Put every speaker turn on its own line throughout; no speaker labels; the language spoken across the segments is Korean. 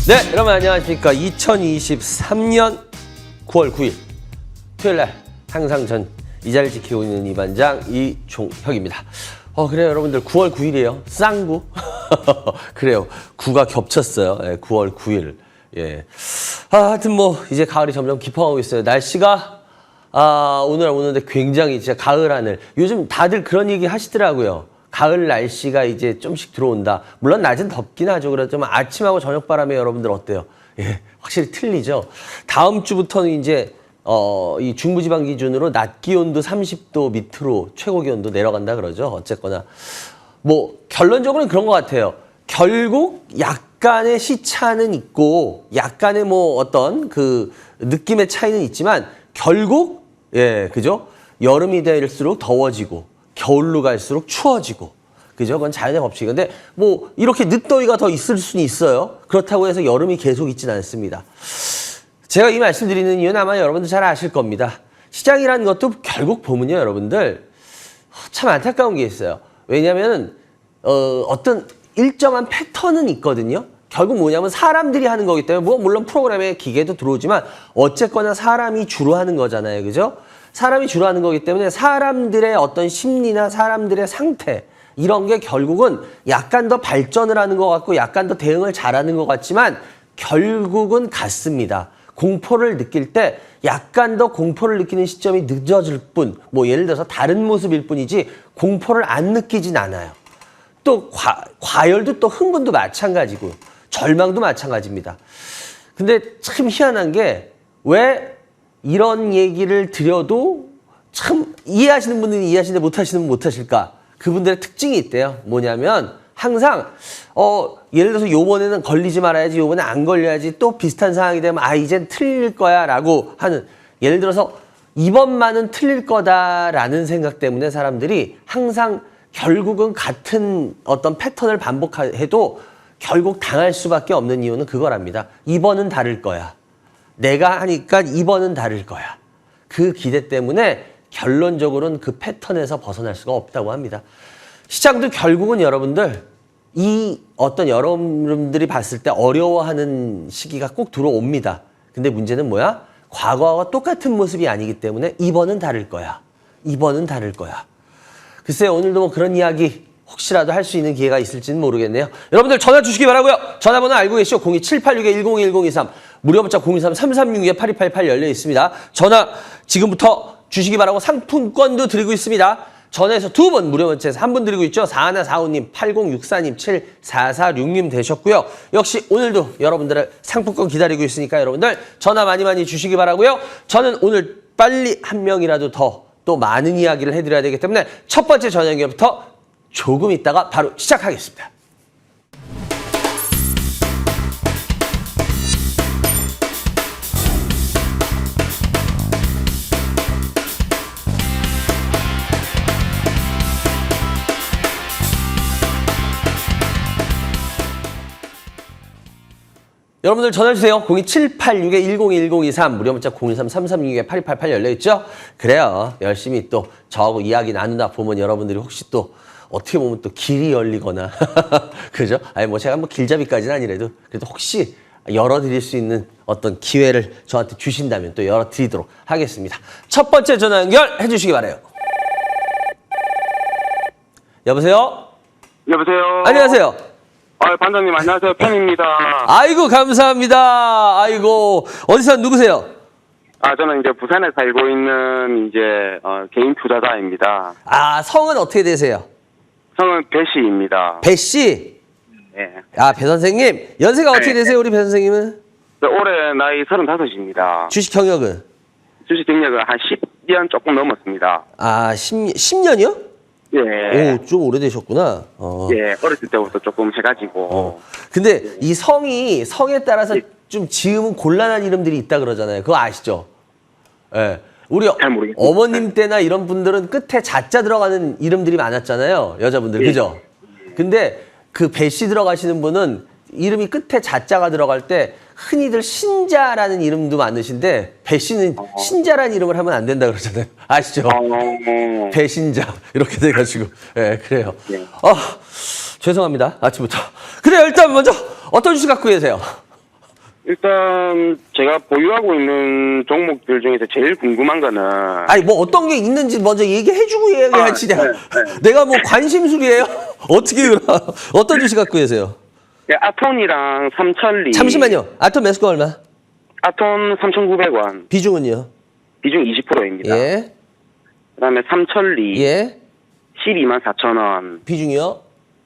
네, 여러분 안녕하십니까. 2023년 9월 9일 토요일날 항상 전 이 자리를 지키고 있는 이 반장 이종혁입니다. 그래요 여러분들 9월 9일이에요. 쌍구. 그래요. 9가 겹쳤어요. 예, 9월 9일. 예. 하여튼 뭐 이제 가을이 점점 깊어가고 있어요. 날씨가 오늘 오는데 굉장히 진짜 가을 하늘. 요즘 다들 그런 얘기 하시더라고요. 가을 날씨가 이제 좀씩 들어온다. 물론 낮은 덥긴 하죠. 그렇지만 아침하고 저녁 바람에 여러분들 어때요? 예, 확실히 틀리죠. 다음 주부터는 이제 이 중부지방 기준으로 낮 기온도 30도 밑으로 최고 기온도 내려간다 그러죠. 어쨌거나 뭐 결론적으로는 그런 것 같아요. 결국 약간의 시차는 있고 약간의 뭐 어떤 그 느낌의 차이는 있지만 결국 예, 그죠? 여름이 될수록 더워지고 겨울로 갈수록 추워지고 그죠? 그건 자연의 법칙이에요. 근데 뭐 이렇게 늦더위가 더 있을 수는 있어요. 그렇다고 해서 여름이 계속 있지는 않습니다. 제가 이 말씀드리는 이유는 아마 여러분들 잘 아실 겁니다. 시장이라는 것도 결국 보면요, 여러분들 참 안타까운 게 있어요. 왜냐하면 어떤 일정한 패턴은 있거든요. 결국 뭐냐면 사람들이 하는 거기 때문에 뭐 물론 프로그램에 기계도 들어오지만 어쨌거나 사람이 주로 하는 거잖아요, 그죠? 사람이 주로 하는 거기 때문에 사람들의 어떤 심리나 사람들의 상태 이런 게 결국은 약간 더 발전을 하는 것 같고 약간 더 대응을 잘하는 것 같지만 결국은 같습니다. 공포를 느낄 때 약간 더 공포를 느끼는 시점이 늦어질 뿐, 뭐 예를 들어서 다른 모습일 뿐이지 공포를 안 느끼진 않아요. 또 과열도 또 흥분도 마찬가지고 절망도 마찬가지입니다. 근데 참 희한한 게 왜 이런 얘기를 드려도 참 이해하시는 분들은 이해하시는데 못하시는 분은 못하실까? 그분들의 특징이 있대요. 뭐냐면 항상 예를 들어서 요번에는 걸리지 말아야지, 요번에 안 걸려야지, 또 비슷한 상황이 되면 이젠 틀릴 거야 라고 하는, 예를 들어서 이번만은 틀릴 거다라는 생각 때문에 사람들이 항상 결국은 같은 어떤 패턴을 반복해도 결국 당할 수밖에 없는 이유는 그거랍니다. 이번은 다를 거야. 내가 하니까 이번은 다를 거야. 그 기대 때문에 결론적으로는 그 패턴에서 벗어날 수가 없다고 합니다. 시장도 결국은 여러분들 이 어떤 여러분들이 봤을 때 어려워하는 시기가 꼭 들어옵니다. 근데 문제는 뭐야? 과거와 똑같은 모습이 아니기 때문에 이번은 다를 거야. 이번은 다를 거야. 글쎄요, 오늘도 뭐 그런 이야기 혹시라도 할 수 있는 기회가 있을지는 모르겠네요. 여러분들 전화 주시기 바라고요. 전화번호 알고 계시죠? 02786-101023 무료 문자 023-3362-8288 열려 있습니다. 전화 지금부터 주시기 바라고 상품권도 드리고 있습니다. 전화해서 2분, 무료 문자에서 1분 드리고 있죠. 4145님, 8064님, 7446님 되셨고요. 역시 오늘도 여러분들의 상품권 기다리고 있으니까 여러분들 전화 많이 주시기 바라고요. 저는 오늘 빨리 한 명이라도 더 또 많은 이야기를 해드려야 되기 때문에 첫 번째 전화 연결부터 조금 있다가 바로 시작하겠습니다. 여러분들 전화주세요. 02786-101023 무료 문자 023-3362-8288 열려있죠? 그래요. 열심히 또 저하고 이야기 나누다 보면 여러분들이 혹시 또 어떻게 보면 또 길이 열리거나 그죠? 아니 뭐 제가 뭐 길잡이까지는 아니래도 그래도 혹시 열어드릴 수 있는 어떤 기회를 저한테 주신다면 또 열어드리도록 하겠습니다. 첫 번째 전화 연결해 주시기 바라요. 여보세요?
여보세요?
안녕하세요.
반장님 안녕하세요. 팬입니다.
아이고 감사합니다. 아이고 어디서 누구세요?
저는 이제 부산에 살고 있는 이제 개인 투자자입니다.
성은 어떻게 되세요?
성은 배씨입니다.
배씨?
네.
배 선생님. 연세가 어떻게 되세요, 우리 배 선생님은?
올해 나이 35입니다.
주식 경력은?
주식 경력은 한 10년 조금 넘었습니다.
10년이요?
예.
오, 좀 오래되셨구나.
예, 어렸을 때부터 조금 해가지고.
근데 이 성에 따라서 좀 지으면 곤란한 이름들이 있다 그러잖아요. 그거 아시죠? 예. 우리 어머님 때나 이런 분들은 끝에 자자 들어가는 이름들이 많았잖아요. 여자분들.
예.
그죠? 근데 그 배씨 들어가시는 분은 이름이 끝에 자자가 들어갈 때 흔히들 신자라는 이름도 많으신데 배씨는 신자라는 이름을 하면 안 된다 그러잖아요. 아시죠? 배신자 이렇게 돼가지고 그래요.
네.
죄송합니다. 아침부터. 그래요. 일단 먼저 어떤 주식 갖고 계세요?
일단 제가 보유하고 있는 종목들 중에서 제일 궁금한 거는
아니 뭐 어떤 게 있는지 먼저 얘기해주고 얘기하지.
네,
내가 뭐 관심술이에요? 어떻게 어떤 주식 갖고 계세요?
아톤이랑 삼천리.
잠시만요. 아톰 매수가 얼마?
아톤 3,900원.
비중은요?
비중 20%입니다.
예.
그다음에 삼천리
예.
124,000원.
비중이요?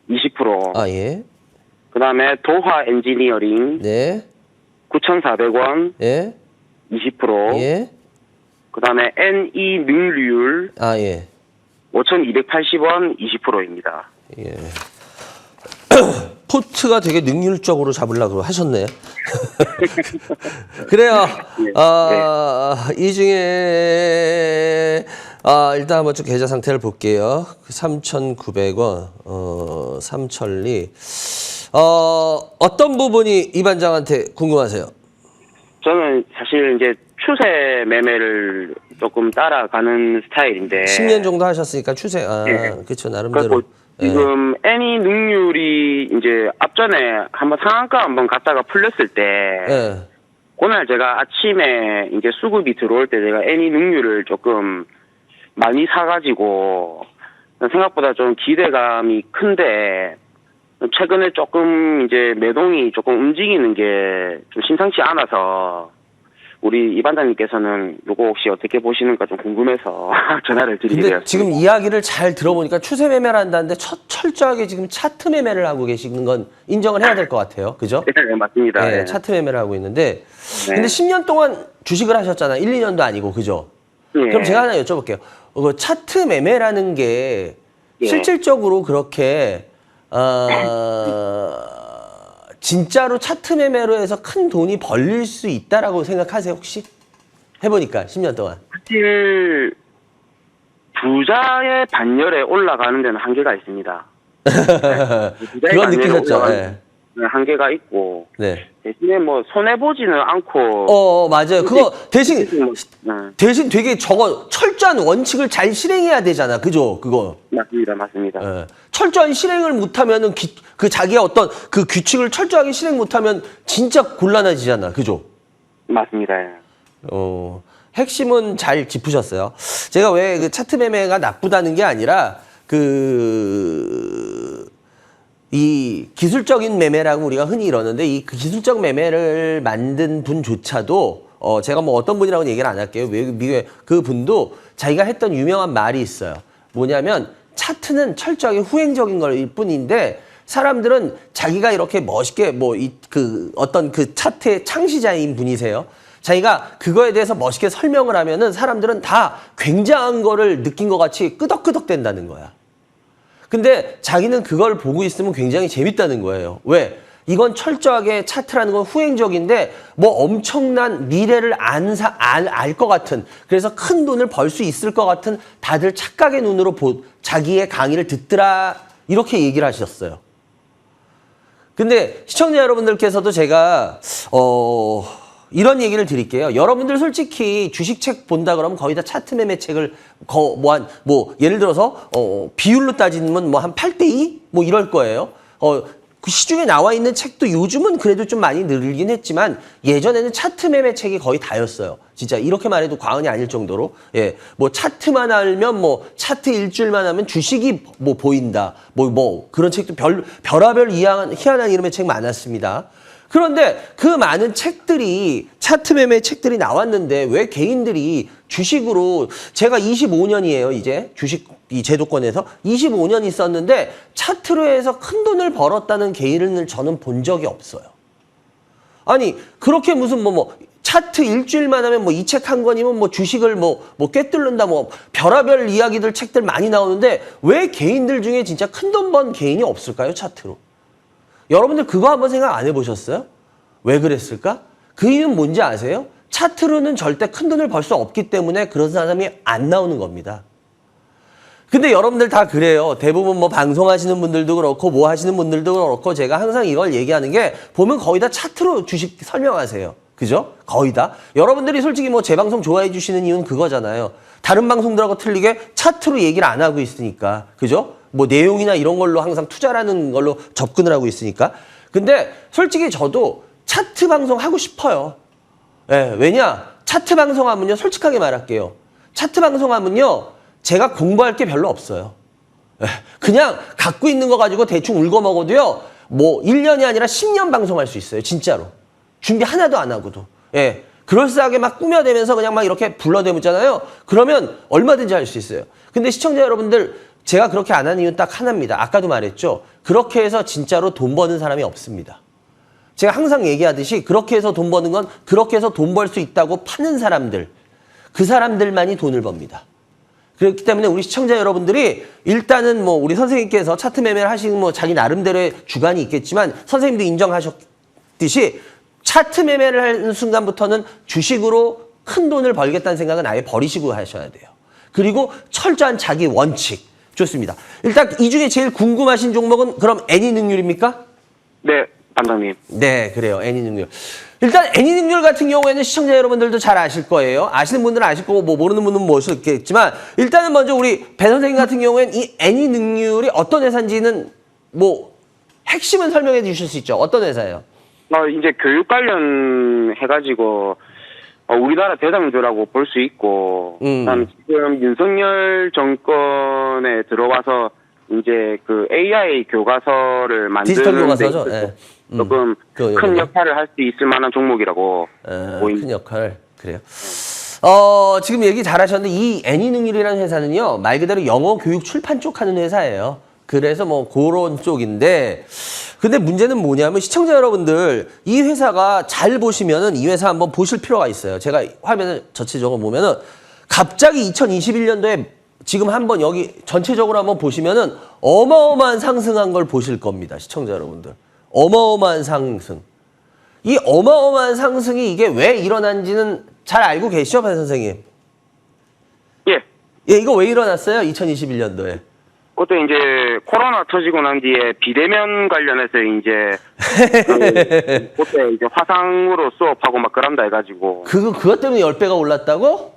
20%.
아 예.
그다음에 도화 엔지니어링
네.
9,400원.
예.
20%.
예.
그다음에 NE 능률
아 예.
5,280원 20%입니다.
예. 포트가 되게 능률적으로 잡으려고 하셨네. 그래요. 이 중에 일단 한번 좀 계좌 상태를 볼게요. 3,900원, 삼천리. 어떤 부분이 이 반장한테 궁금하세요?
저는 사실 이제 추세 매매를 조금 따라가는 스타일인데
10년 정도 하셨으니까 추세.
네.
그렇죠. 나름대로.
지금 애니 능률이 이제 앞전에 한번 상한가 한번 갔다가 풀렸을 때
예.
그날 제가 아침에 이제 수급이 들어올 때 제가 애니 능률을 조금 많이 사가지고 생각보다 좀 기대감이 큰데 최근에 조금 이제 매동이 조금 움직이는 게 좀 심상치 않아서 우리 이 반장님께서는 요거 혹시 어떻게 보시는가 좀 궁금해서 전화를 드리게
근데
되었습니다.
지금 이야기를 잘 들어보니까 추세 매매를 한다는데 철저하게 지금 차트 매매를 하고 계시는 건 인정을 해야 될 것 같아요. 그죠?
네, 맞습니다.
네,
네.
차트 매매를 하고 있는데
네.
근데 10년 동안 주식을 하셨잖아요. 1, 2년도 아니고. 그죠?
예.
그럼 제가 하나 여쭤볼게요. 그 차트 매매라는 게
예.
실질적으로 그렇게 진짜로 차트 매매로 해서 큰 돈이 벌릴 수 있다라고 생각하세요, 혹시? 해보니까 10년 동안.
사실 부자의 반열에 올라가는 데는 한계가 있습니다. 부자의
그건
반열에
느끼셨죠?
올라가는
네.
데는 한계가 있고
네.
대신에 뭐 손해 보지는 않고
맞아요. 그거 대신
네,
대신 되게 저거 철저한 원칙을 잘 실행해야 되잖아. 그죠? 그거.
맞습니다.
예. 철저한 실행을 못하면은 그 자기의 어떤 그 규칙을 철저하게 실행 못하면 진짜 곤란해지잖아. 그죠?
맞습니다. 예.
핵심은 잘 짚으셨어요. 제가 왜 그 차트 매매가 나쁘다는 게 아니라 이 기술적인 매매라고 우리가 흔히 이러는데 이 기술적 매매를 만든 분조차도 제가 뭐 어떤 분이라고는 얘기를 안 할게요. 미국의 그 분도 자기가 했던 유명한 말이 있어요. 뭐냐면 차트는 철저하게 후행적인 걸 뿐인데 사람들은 자기가 이렇게 멋있게 어떤 그 차트의 창시자인 분이세요. 자기가 그거에 대해서 멋있게 설명을 하면은 사람들은 다 굉장한 거를 느낀 것 같이 끄덕끄덕 된다는 거야. 근데 자기는 그걸 보고 있으면 굉장히 재밌다는 거예요. 왜? 이건 철저하게 차트라는 건 후행적인데 뭐 엄청난 미래를 알 것 같은, 그래서 큰 돈을 벌 수 있을 것 같은 다들 착각의 눈으로 자기의 강의를 듣더라, 이렇게 얘기를 하셨어요. 근데 시청자 여러분들께서도 제가 이런 얘기를 드릴게요. 여러분들 솔직히 주식책 본다 그러면 거의 다 차트 매매 책을 예를 들어서 비율로 따지면 뭐 한 8대2 뭐 이럴 거예요. 그 시중에 나와 있는 책도 요즘은 그래도 좀 많이 늘긴 했지만 예전에는 차트 매매 책이 거의 다였어요. 진짜 이렇게 말해도 과언이 아닐 정도로. 예. 뭐 차트만 알면 뭐 차트 일주일만 하면 주식이 뭐 보인다. 뭐 그런 책도 별하별 희한한 이름의 책 많았습니다. 그런데 그 많은 책들이 차트 매매 책들이 나왔는데 왜 개인들이 주식으로, 제가 25년이에요 이제 주식 이 제도권에서 25년 있었는데 차트로 해서 큰 돈을 벌었다는 개인을 저는 본 적이 없어요. 아니 그렇게 무슨 차트 일주일만 하면 이 책 한 권이면 주식을 꿰뚫는다 별하별 이야기들 책들 많이 나오는데 왜 개인들 중에 진짜 큰 돈 번 개인이 없을까요, 차트로? 여러분들 그거 한번 생각 안 해보셨어요? 왜 그랬을까? 그 이유는 뭔지 아세요? 차트로는 절대 큰 돈을 벌 수 없기 때문에 그런 사람이 안 나오는 겁니다. 근데 여러분들 다 그래요. 대부분 방송하시는 분들도 그렇고 뭐 하시는 분들도 그렇고 제가 항상 이걸 얘기하는 게 보면 거의 다 차트로 주식 설명하세요. 그죠? 거의 다. 여러분들이 솔직히 제 방송 좋아해 주시는 이유는 그거잖아요. 다른 방송들하고 틀리게 차트로 얘기를 안 하고 있으니까. 그죠? 내용이나 이런 걸로 항상 투자라는 걸로 접근을 하고 있으니까. 근데 솔직히 저도 차트 방송 하고 싶어요. 예, 왜냐? 차트 방송하면요, 솔직하게 말할게요. 차트 방송하면요, 제가 공부할 게 별로 없어요. 예, 그냥 갖고 있는 거 가지고 대충 울고 먹어도요, 뭐 1년이 아니라 10년 방송할 수 있어요. 진짜로. 준비 하나도 안 하고도. 예, 그럴싸하게 막 꾸며대면서 그냥 막 이렇게 불러대묻잖아요. 그러면 얼마든지 할 수 있어요. 근데 시청자 여러분들, 제가 그렇게 안 하는 이유는 딱 하나입니다. 아까도 말했죠. 그렇게 해서 진짜로 돈 버는 사람이 없습니다. 제가 항상 얘기하듯이 그렇게 해서 돈 버는 건 그렇게 해서 돈 벌 수 있다고 파는 사람들, 그 사람들만이 돈을 법니다. 그렇기 때문에 우리 시청자 여러분들이 일단은 뭐 우리 선생님께서 차트 매매를 하시는 뭐 자기 나름대로의 주관이 있겠지만 선생님도 인정하셨듯이 차트 매매를 하는 순간부터는 주식으로 큰 돈을 벌겠다는 생각은 아예 버리시고 하셔야 돼요. 그리고 철저한 자기 원칙. 좋습니다. 일단 이 중에 제일 궁금하신 종목은 그럼 애니능률입니까?
네, 반장님.
네, 그래요. 애니능률. 일단 애니능률 같은 경우에는 시청자 여러분들도 잘 아실 거예요. 아시는 분들은 아실 거고 뭐 모르는 분은 모르겠지만 일단은 먼저 우리 배 선생님 같은 경우에는 이 애니능률이 어떤 회사인지는 뭐 핵심은 설명해 주실 수 있죠. 어떤 회사예요?
이제 교육 관련 해가지고 우리나라 대장주라고 볼 수 있고, 그다음에 지금 윤석열 정권에 들어와서 이제 그 AI 교과서를
디지털
만드는 데
교과서죠. 네.
조금 큰 역할을 할 수 있을 만한 종목이라고 보입니다.
큰 역할. 그래요. 지금 얘기 잘하셨는데 이 애니능률이라는 회사는요, 말 그대로 영어 교육 출판 쪽 하는 회사예요. 그래서 뭐 그런 쪽인데, 근데 문제는 뭐냐면 시청자 여러분들 이 회사가 잘 보시면은 이 회사 한번 보실 필요가 있어요. 제가 화면을 전체적으로 보면은 갑자기 2021년도에 지금 한번 여기 전체적으로 한번 보시면은 어마어마한 상승한 걸 보실 겁니다. 시청자 여러분들. 어마어마한 상승. 이 어마어마한 상승이 이게 왜 일어난지는 잘 알고 계시죠, 배 선생님?
예.
예, 이거 왜 일어났어요? 2021년도에.
그때 이제 코로나 터지고 난 뒤에 비대면 관련해서 이제 그때 이제 화상으로 수업하고 막 그런다 해가지고
그것 때문에 10배가 올랐다고?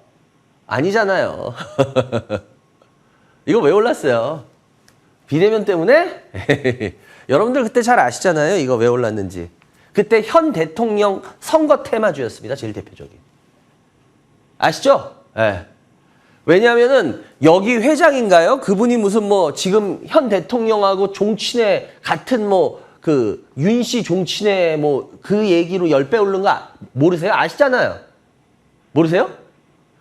아니잖아요. 이거 왜 올랐어요? 비대면 때문에? 여러분들 그때 잘 아시잖아요. 이거 왜 올랐는지. 그때 현 대통령 선거 테마주였습니다. 제일 대표적인. 아시죠? 예. 왜냐하면은 여기 회장인가요? 그분이 무슨 뭐 지금 현 대통령하고 종친회 같은 뭐 그 윤씨 종친회 뭐 그 얘기로 10배 오른 거 모르세요? 아시잖아요. 모르세요?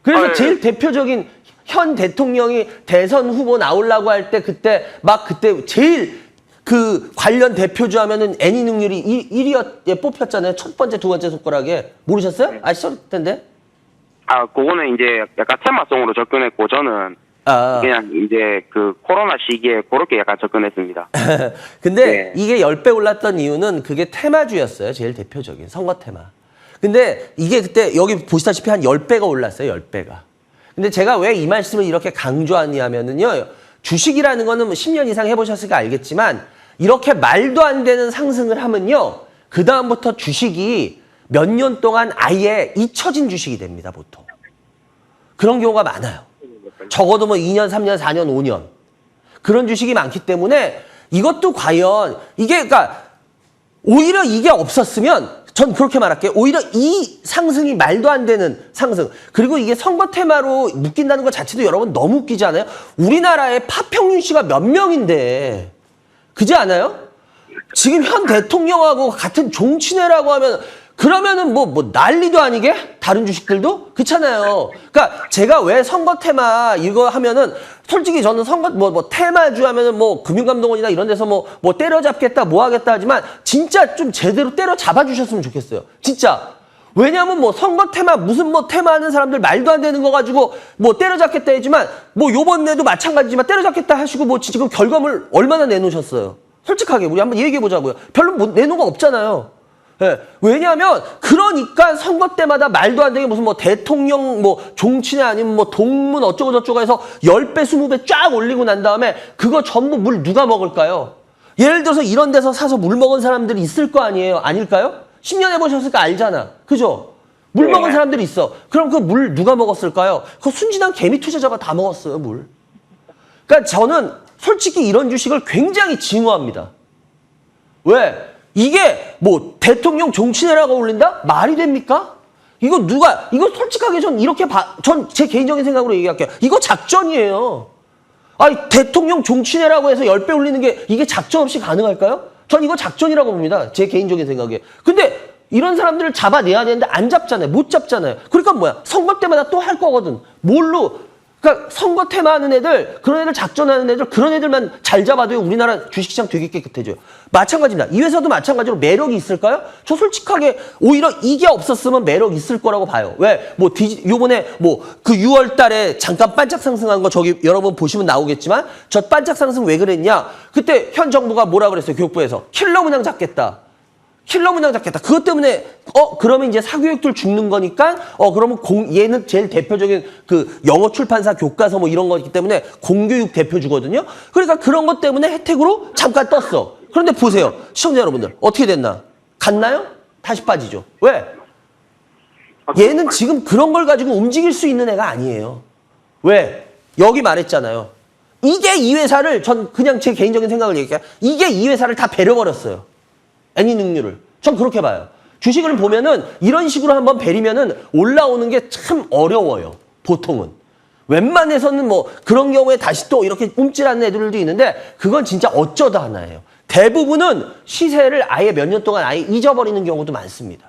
그래서 제일 대표적인 현 대통령이 대선 후보 나오려고 할 때 그때 제일 그 관련 대표주 하면은 애니능률이 1위에 뽑혔잖아요. 첫 번째, 두 번째 손가락에. 모르셨어요? 아시죠? 텐데.
그거는 이제 약간 테마성으로 접근했고, 저는 그냥 이제 그 코로나 시기에 그렇게 약간 접근했습니다.
근데
네.
이게 10배 올랐던 이유는 그게 테마주였어요. 제일 대표적인 선거 테마. 근데 이게 그때 여기 보시다시피 한 10배가 올랐어요. 10배가. 근데 제가 왜 이 말씀을 이렇게 강조하냐면은요. 주식이라는 거는 뭐 10년 이상 해보셨으니까 알겠지만 이렇게 말도 안 되는 상승을 하면요. 그다음부터 주식이 몇 년 동안 아예 잊혀진 주식이 됩니다, 보통. 그런 경우가 많아요. 적어도 뭐 2년, 3년, 4년, 5년. 그런 주식이 많기 때문에 이것도 과연 그러니까 오히려 이게 없었으면 전 그렇게 말할게요. 오히려 이 상승이 말도 안 되는 상승. 그리고 이게 선거 테마로 묶인다는 것 자체도 여러분 너무 웃기지 않아요? 우리나라에 파평윤 씨가 몇 명인데. 그지 않아요? 지금 현 대통령하고 같은 종친회라고 하면 그러면은 뭐 난리도 아니게? 다른 주식들도? 그렇잖아요. 그러니까 제가 왜 선거 테마 이거 하면은 솔직히 저는 선거 뭐 테마주 하면은 뭐 금융감독원이나 이런 데서 뭐 때려잡겠다 뭐 하겠다 하지만 진짜 좀 제대로 때려잡아 주셨으면 좋겠어요. 진짜. 왜냐면 뭐 선거 테마 무슨 뭐 테마 하는 사람들 말도 안 되는 거 가지고 뭐 때려잡겠다 했지만 뭐 요번에도 마찬가지지만 때려잡겠다 하시고 뭐 지금 결과물 얼마나 내놓으셨어요. 솔직하게 우리 한번 얘기해 보자고요. 별로 뭐 내놓은 거 없잖아요. 예. 왜냐하면 그러니까 선거 때마다 말도 안 되게 무슨 뭐 대통령 뭐 종친회 아니면 뭐 동문 어쩌고 저쩌고 해서 10배 20배 쫙 올리고 난 다음에 그거 전부 물 누가 먹을까요? 예를 들어서 이런 데서 사서 물 먹은 사람들이 있을 거 아니에요? 아닐까요? 10년 해보셨으니까 알잖아. 그죠? 물 먹은 사람들이 있어. 그럼 그 물 누가 먹었을까요? 그 순진한 개미 투자자가 다 먹었어요, 물. 그러니까 저는 솔직히 이런 주식을 굉장히 증오합니다. 왜? 이게 뭐 대통령 종친회라고 올린다? 말이 됩니까? 이거 솔직하게 전 제 개인적인 생각으로 얘기할게요. 이거 작전이에요. 아니, 대통령 종친회라고 해서 10배 올리는 게 이게 작전 없이 가능할까요? 전 이거 작전이라고 봅니다. 제 개인적인 생각에. 근데 이런 사람들을 잡아내야 되는데 안 잡잖아요. 못 잡잖아요. 그러니까 뭐야? 선거 때마다 또 할 거거든. 그러니까 선거 테마하는 애들, 그런 애들 작전하는 애들, 그런 애들만 잘 잡아도 우리나라 주식시장 되게 깨끗해져요. 마찬가지입니다. 이 회사도 마찬가지로 매력이 있을까요? 저 솔직하게 오히려 이게 없었으면 매력 있을 거라고 봐요. 왜? 요번에 그 6월 달에 잠깐 반짝 상승한 거 저기 여러분 보시면 나오겠지만 저 반짝 상승 왜 그랬냐? 그때 현 정부가 뭐라 그랬어요? 교육부에서. 킬러 문항 잡겠다. 그것 때문에, 그러면 이제 사교육들 죽는 거니까, 그러면 얘는 제일 대표적인 그 영어 출판사 교과서 뭐 이런 거기 때문에 공교육 대표주거든요. 그러니까 그런 것 때문에 혜택으로 잠깐 떴어. 그런데 보세요. 시청자 여러분들. 어떻게 됐나? 갔나요? 다시 빠지죠. 왜? 얘는 지금 그런 걸 가지고 움직일 수 있는 애가 아니에요. 왜? 여기 말했잖아요. 이게 이 회사를, 전 그냥 제 개인적인 생각을 얘기할게요. 이게 이 회사를 다 배려버렸어요. 애니능률을. 전 그렇게 봐요. 주식을 보면은 이런 식으로 한번 베리면은 올라오는 게 참 어려워요. 보통은. 웬만해서는 뭐 그런 경우에 다시 또 이렇게 움찔하는 애들도 있는데 그건 진짜 어쩌다 하나예요. 대부분은 시세를 아예 몇 년 동안 아예 잊어버리는 경우도 많습니다.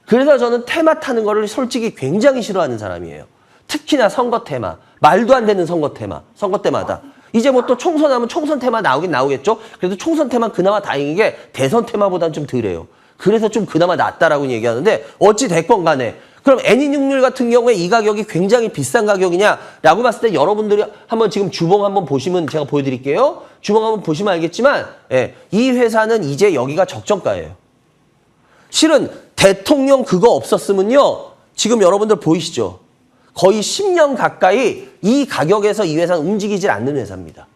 그래서 저는 테마 타는 거를 솔직히 굉장히 싫어하는 사람이에요. 특히나 선거 테마. 말도 안 되는 선거 테마. 선거 때마다. 이제 뭐 또 총선하면 총선 테마 나오긴 나오겠죠? 그래도 총선 테마 그나마 다행인 게 대선 테마보다는 좀 덜해요. 그래서 좀 그나마 낫다라고 얘기하는데 어찌 됐건 간에 그럼 애니능률 같은 경우에 이 가격이 굉장히 비싼 가격이냐라고 봤을 때 여러분들이 한번 지금 주봉 한번 보시면 제가 보여드릴게요. 주봉 한번 보시면 알겠지만 이 회사는 이제 여기가 적정가예요. 실은 대통령 그거 없었으면요. 지금 여러분들 보이시죠? 거의 10년 가까이 이 가격에서 이 회사는 움직이질 않는 회사입니다.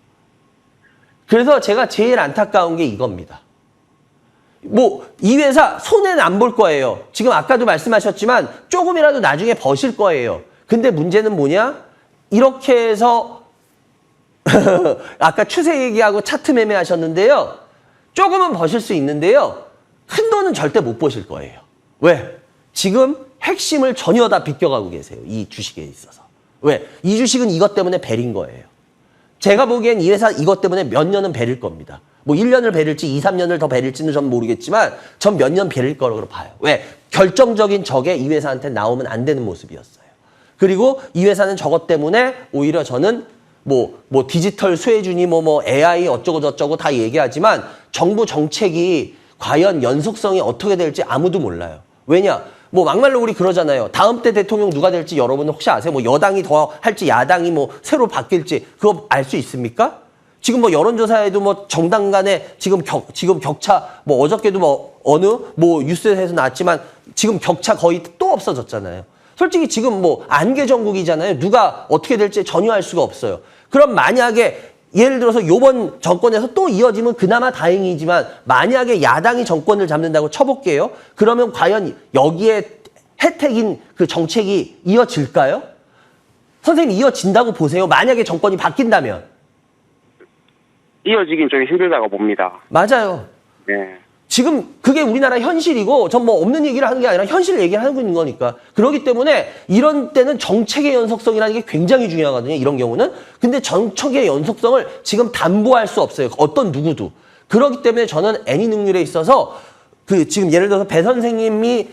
그래서 제가 제일 안타까운 게 이겁니다. 이 회사 손해는 안 볼 거예요. 지금 아까도 말씀하셨지만 조금이라도 나중에 버실 거예요. 근데 문제는 뭐냐? 이렇게 해서 아까 추세 얘기하고 차트 매매 하셨는데요. 조금은 버실 수 있는데요. 큰 돈은 절대 못 버실 거예요. 왜? 지금 핵심을 전혀 다 비껴가고 계세요. 이 주식에 있어서. 왜? 이 주식은 이것 때문에 베린 거예요. 제가 보기엔 이 회사 이것 때문에 몇 년은 베릴 겁니다. 1년을 베릴지 2, 3년을 더 베릴지는 전 모르겠지만 전 몇 년 베릴 거라고 봐요. 왜? 결정적인 적에 이 회사한테 나오면 안 되는 모습이었어요. 그리고 이 회사는 저것 때문에 오히려 저는 디지털 수혜준이 AI 어쩌고 저쩌고 다 얘기하지만 정부 정책이 과연 연속성이 어떻게 될지 아무도 몰라요. 왜냐? 막말로 우리 그러잖아요. 다음 때 대통령 누가 될지 여러분 혹시 아세요? 여당이 더 할지 야당이 새로 바뀔지 그거 알 수 있습니까? 지금 여론조사에도 정당 간에 지금 격차 어저께도 어느 뉴스에서 나왔지만 지금 격차 거의 또 없어졌잖아요. 솔직히 지금 안개 정국이잖아요. 누가 어떻게 될지 전혀 알 수가 없어요. 그럼 만약에 예를 들어서 요번 정권에서 또 이어지면 그나마 다행이지만 만약에 야당이 정권을 잡는다고 쳐볼게요. 그러면 과연 여기에 혜택인 그 정책이 이어질까요? 선생님 이어진다고 보세요. 만약에 정권이 바뀐다면.
이어지긴 좀 힘들다고 봅니다.
맞아요.
네.
지금 그게 우리나라 현실이고 전 없는 얘기를 하는 게 아니라 현실 얘기를 하고 있는 거니까. 그렇기 때문에 이런 때는 정책의 연속성이라는 게 굉장히 중요하거든요. 이런 경우는. 근데 정책의 연속성을 지금 담보할 수 없어요. 어떤 누구도. 그렇기 때문에 저는 애니능률에 있어서 지금 예를 들어서 배 선생님이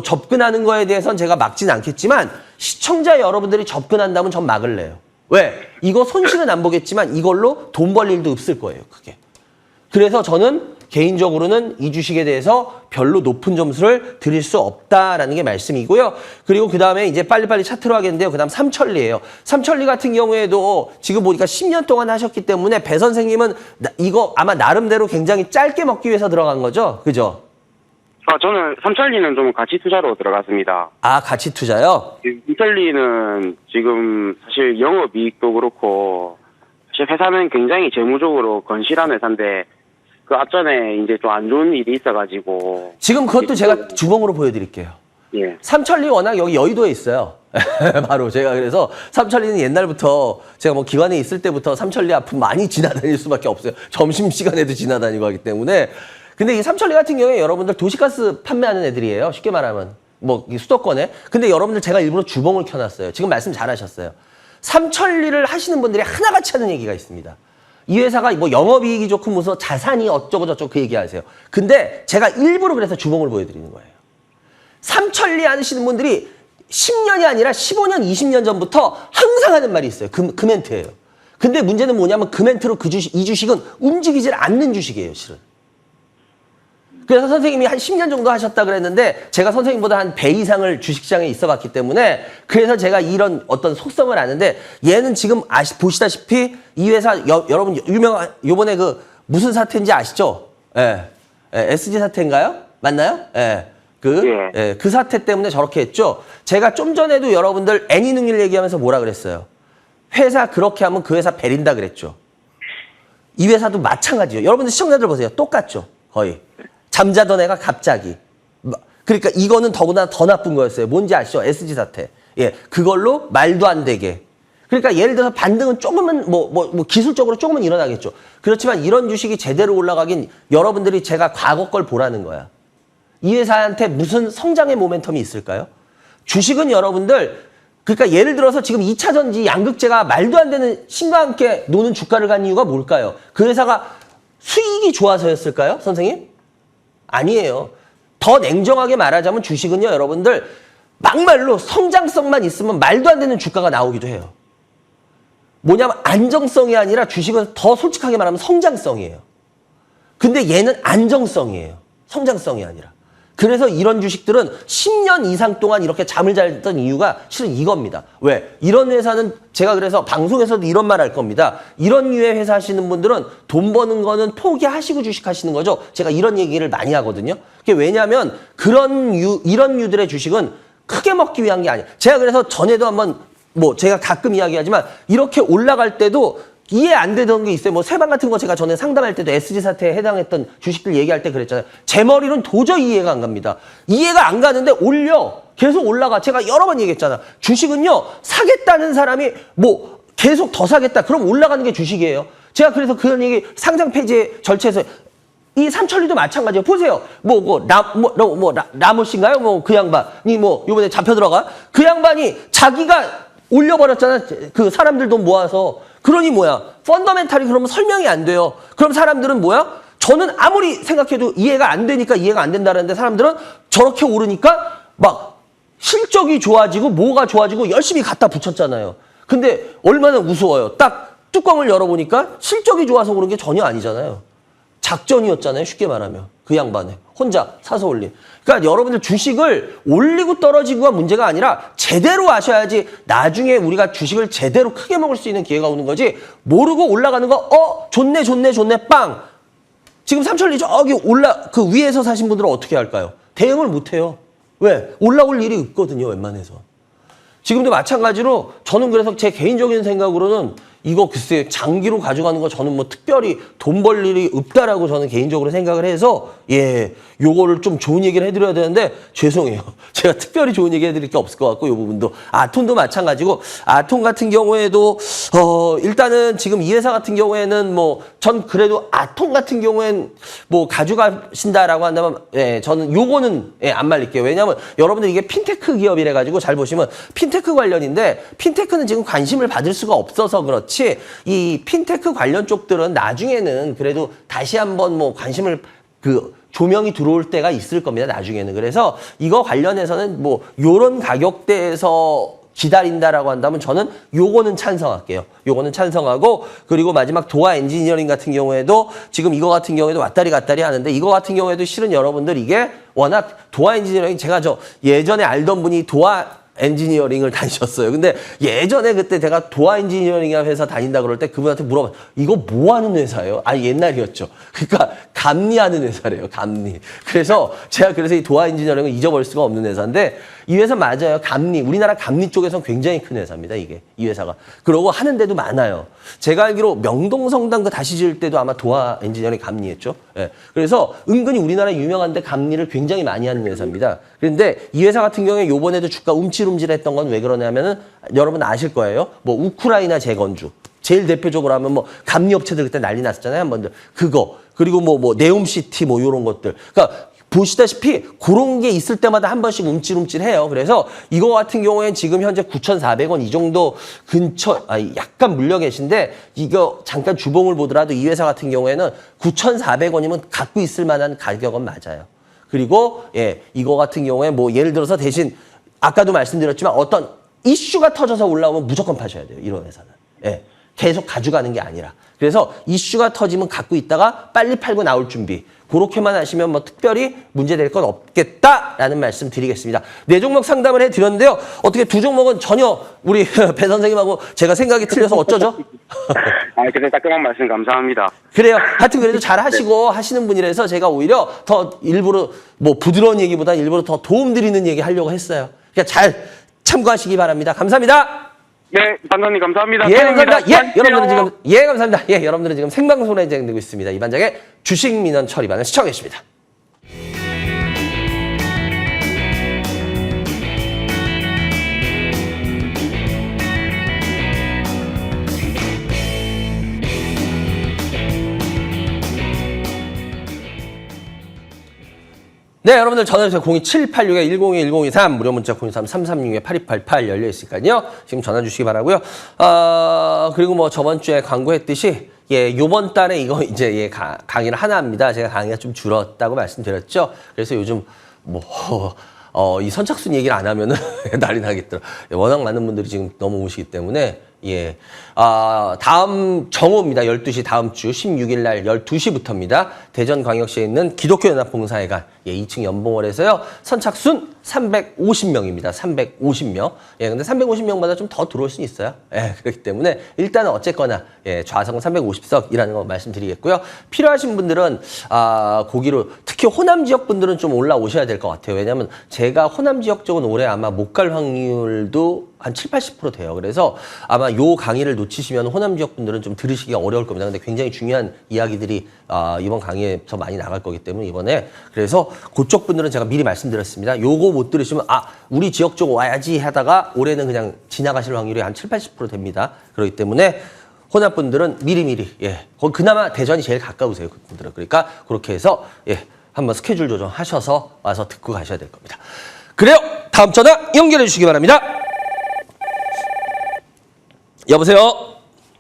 접근하는 거에 대해서는 제가 막지는 않겠지만 시청자 여러분들이 접근한다면 전 막을래요. 왜? 이거 손실은 안 보겠지만 이걸로 돈 벌 일도 없을 거예요. 그게. 그래서 저는 개인적으로는 이 주식에 대해서 별로 높은 점수를 드릴 수 없다라는 게 말씀이고요. 그리고 그 다음에 이제 빨리빨리 차트로 하겠는데요. 그 다음 삼천리예요. 삼천리 같은 경우에도 지금 보니까 10년 동안 하셨기 때문에 배 선생님은 이거 아마 나름대로 굉장히 짧게 먹기 위해서 들어간 거죠? 그죠?
저는 삼천리는 좀 가치 투자로 들어갔습니다.
아, 가치 투자요?
삼천리는 지금 사실 영업이익도 그렇고 사실 회사는 굉장히 재무적으로 건실한 회사인데 그 앞전에 이제 좀 안 좋은 일이 있어가지고
지금 그것도 제가 주봉으로 보여드릴게요.
예.
삼천리 워낙 여기 여의도에 있어요. 바로 제가 그래서 삼천리는 옛날부터 제가 기관에 있을 때부터 삼천리 앞은 많이 지나다닐 수밖에 없어요. 점심시간에도 지나다니고 하기 때문에 근데 이 삼천리 같은 경우에 여러분들 도시가스 판매하는 애들이에요. 쉽게 말하면. 뭐 수도권에. 근데 여러분들 제가 일부러 주봉을 켜놨어요. 지금 말씀 잘하셨어요. 삼천리를 하시는 분들이 하나같이 하는 얘기가 있습니다. 이 회사가 뭐 영업이익이 좋고 무슨 자산이 어쩌고 저쩌고 그 얘기하세요. 근데 제가 일부러 그래서 주봉을 보여드리는 거예요. 삼천리 하시는 분들이 10년이 아니라 15년, 20년 전부터 항상 하는 말이 있어요. 그 멘트예요. 근데 문제는 뭐냐면 그 멘트로 이 주식은 움직이질 않는 주식이에요, 실은. 그래서 선생님이 한 10년 정도 하셨다 그랬는데 제가 선생님보다 한 배 이상을 주식시장에 있어 봤기 때문에 그래서 제가 이런 어떤 속성을 아는데 얘는 지금 보시다시피 이 회사 여러분 유명한 요번에 그 무슨 사태인지 아시죠? 예. SG 사태인가요? 맞나요? 예. 그 사태 때문에 저렇게 했죠. 제가 좀 전에도 여러분들 애니능률 얘기하면서 뭐라 그랬어요? 회사 그렇게 하면 그 회사 베린다 그랬죠. 이 회사도 마찬가지예요. 여러분들 시청자들 보세요. 똑같죠. 거의. 잠자던 애가 갑자기. 그러니까 이거는 더구나 더 나쁜 거였어요. 뭔지 아시죠? SG 사태. 예, 그걸로 말도 안 되게. 그러니까 예를 들어서 반등은 조금은 기술적으로 조금은 일어나겠죠. 그렇지만 이런 주식이 제대로 올라가긴 여러분들이 제가 과거 걸 보라는 거야. 이 회사한테 무슨 성장의 모멘텀이 있을까요? 주식은 여러분들 그러니까 예를 들어서 지금 2차 전지 양극재가 말도 안 되는 신과 함께 노는 주가를 간 이유가 뭘까요? 그 회사가 수익이 좋아서였을까요? 선생님? 아니에요. 더 냉정하게 말하자면 주식은요, 여러분들 막말로 성장성만 있으면 말도 안 되는 주가가 나오기도 해요. 뭐냐면 안정성이 아니라 주식은 더 솔직하게 말하면 성장성이에요. 근데 얘는 안정성이에요. 성장성이 아니라. 그래서 이런 주식들은 10년 이상 동안 이렇게 잠을 잘 잤던 이유가 실은 이겁니다. 왜? 이런 회사는 제가 그래서 방송에서도 이런 말 할 겁니다. 이런 류의 회사 하시는 분들은 돈 버는 거는 포기하시고 주식하시는 거죠. 제가 이런 얘기를 많이 하거든요. 그게 왜냐하면 이런 류들의 주식은 크게 먹기 위한 게 아니에요. 제가 그래서 전에도 한번 제가 가끔 이야기하지만 이렇게 올라갈 때도 이해 안 되던 게 있어요. 세방 같은 거 제가 전에 상담할 때도 SG 사태에 해당했던 주식들 얘기할 때 그랬잖아요. 제 머리는 도저히 이해가 안 갑니다. 이해가 안 가는데 계속 올라가. 제가 여러 번 얘기했잖아. 주식은요, 사겠다는 사람이 계속 더 사겠다. 그럼 올라가는 게 주식이에요. 제가 그래서 그런 얘기 상장 폐지 절차에서 이 삼천리도 마찬가지예요. 보세요. 라모 씨인가요? 그 양반이 요번에 잡혀 들어가. 그 양반이 자기가 올려버렸잖아. 그 사람들 돈 모아서. 그러니 펀더멘탈이 그러면 설명이 안 돼요. 그럼 사람들은 저는 아무리 생각해도 이해가 안 되니까 이해가 안 된다는데 사람들은 저렇게 오르니까 실적이 좋아지고 뭐가 좋아지고 열심히 갖다 붙였잖아요. 근데 얼마나 우스워요. 딱 뚜껑을 열어보니까 실적이 좋아서 오른 게 전혀 아니잖아요. 작전이었잖아요. 쉽게 말하면. 그 양반에. 혼자 사서 올린. 그러니까 여러분들 주식을 올리고 떨어지고가 문제가 아니라 제대로 아셔야지 나중에 우리가 주식을 제대로 크게 먹을 수 있는 기회가 오는 거지. 모르고 올라가는 거 좋네 빵. 지금 삼천리 저기 그 위에서 사신 분들은 어떻게 할까요? 대응을 못 해요. 왜? 올라올 일이 없거든요. 웬만해서. 지금도 마찬가지로 저는 그래서 제 개인적인 생각으로는 이거 글쎄 장기로 가져가는 거 저는 특별히 돈 벌 일이 없다라고 저는 개인적으로 생각을 해서 요거를 좀 좋은 얘기를 해드려야 되는데 죄송해요. 제가 특별히 좋은 얘기 해드릴 게 없을 것 같고 이 부분도 아톤도 마찬가지고 아톤 같은 경우에도 일단은 지금 이 회사 같은 경우에는 전 그래도 아톤 같은 경우엔 가져가신다라고 한다면 저는 요거는 안 말릴게요. 왜냐하면 여러분들 이게 핀테크 기업이래 가지고 잘 보시면 핀테크 관련인데 핀테크는 지금 관심을 받을 수가 없어서 그렇지 이 핀테크 관련 쪽들은 나중에는 그래도 다시 한번 관심을 조명이 들어올 때가 있을 겁니다. 나중에는. 그래서 이거 관련해서는 요런 가격대에서 기다린다라고 한다면 저는 요거는 찬성할게요. 요거는 찬성하고 그리고 마지막 도화 엔지니어링 같은 경우에도 지금 이거 같은 경우에도 왔다리 갔다리 하는데 이거 같은 경우에도 실은 여러분들 이게 워낙 도화 엔지니어링 제가 예전에 알던 분이 도화 엔지니어링을 다니셨어요. 근데 예전에 그때 제가 도화 엔지니어링이라는 회사 다닌다 그럴 때 그분한테 물어봐요. 이거 뭐 하는 회사예요? 옛날이었죠. 그러니까 감리하는 회사래요. 감리. 그래서 제가 이 도화 엔지니어링을 잊어버릴 수가 없는 회사인데 이 회사 맞아요. 감리. 우리나라 감리 쪽에서는 굉장히 큰 회사입니다. 이 회사가. 그러고 하는 데도 많아요. 제가 알기로 명동성당 다시 지을 때도 아마 도화 엔지니어링 감리했죠. 그래서 은근히 우리나라 유명한데 감리를 굉장히 많이 하는 회사입니다. 그런데 이 회사 같은 경우에 요번에도 주가 움찔움찔했던 건 왜 그러냐면은 여러분 아실 거예요. 우크라이나 재건주. 제일 대표적으로 하면 감리 업체들 그때 난리 났었잖아요. 한 번들. 그리고 뭐 네옴시티 뭐 이런 것들. 그러니까 보시다시피 그런 게 있을 때마다 한 번씩 움찔움찔해요. 그래서 이거 같은 경우에는 지금 현재 9,400원 이 정도 근처, 약간 물려 계신데 이거 잠깐 주봉을 보더라도 이 회사 같은 경우에는 9,400원이면 갖고 있을 만한 가격은 맞아요. 그리고 예, 이거 같은 경우에 뭐 예를 들어서 대신 아까도 말씀드렸지만 어떤 이슈가 터져서 올라오면 무조건 파셔야 돼요. 이런 회사는. 예. 계속 가져가는 게 아니라. 그래서 이슈가 터지면 갖고 있다가 빨리 팔고 나올 준비. 그렇게만 하시면 뭐 특별히 문제될 건 없겠다라는 말씀 드리겠습니다. 네 종목 상담을 해드렸는데요. 어떻게 두 종목은 전혀 우리 배 선생님하고 제가 생각이 틀려서 어쩌죠?
그래 따끔한 말씀 감사합니다.
그래요. 하여튼 그래도 잘 하시고 하시는 분이라서 제가 오히려 더 일부러 뭐 부드러운 얘기보다 일부러 더 도움 드리는 얘기 하려고 했어요. 그러니까 잘 참고하시기 바랍니다. 감사합니다.
네, 반장님 감사합니다.
예, 감사합니다. 예,
안녕하세요.
여러분들은 지금, 예, 감사합니다. 예, 여러분들은 지금 생방송에 진행되고 있습니다. 이 반장의 주식 민원 처리반을 시청해 계십니다. 네, 여러분들 전화주세요. 02786-1021-1023 무료 문자 023-336-8288 열려 있으니까요. 지금 전화 주시기 바라고요. 그리고 뭐 저번 주에 광고했듯이 예, 요번 달에 이거 이제 예, 강의를 하나 합니다. 제가 강의가 좀 줄었다고 말씀드렸죠. 그래서 요즘 뭐 이 선착순 얘기를 안 하면은 난리 나겠더라. 워낙 많은 분들이 지금 넘어오시기 때문에 예. 다음 정오입니다. 12시 다음 주 16일 날 12시부터입니다. 대전광역시에 있는 기독교연합봉사회관 예, 2층 연봉홀에서요. 선착순 350명입니다. 350명. 예, 근데 350명마다 좀 더 들어올 수 있어요. 예, 그렇기 때문에 일단은 어쨌거나 예, 좌석은 350석이라는 거 말씀드리겠고요. 필요하신 분들은 거기로 특히 호남 지역 분들은 좀 올라오셔야 될 것 같아요. 왜냐하면 제가 호남 지역 쪽은 올해 아마 못 갈 확률도 한 70-80% 돼요. 그래서 아마 요 강의를 놓치시면 호남 지역 분들은 좀 들으시기가 어려울 겁니다. 근데 굉장히 중요한 이야기들이 이번 강의에서 많이 나갈 거기 때문에 이번에 그래서 그쪽 분들은 제가 미리 말씀드렸습니다. 요거 못 들으시면 우리 지역 쪽 와야지 하다가 올해는 그냥 지나가실 확률이 한 70-80% 됩니다. 그렇기 때문에 호남 분들은 미리미리 예. 그나마 대전이 제일 가까우세요. 그분들은. 그러니까 그렇게 해서 예. 한번 스케줄 조정하셔서 와서 듣고 가셔야 될 겁니다. 그래요. 다음 전화 연결해 주시기 바랍니다. 여보세요?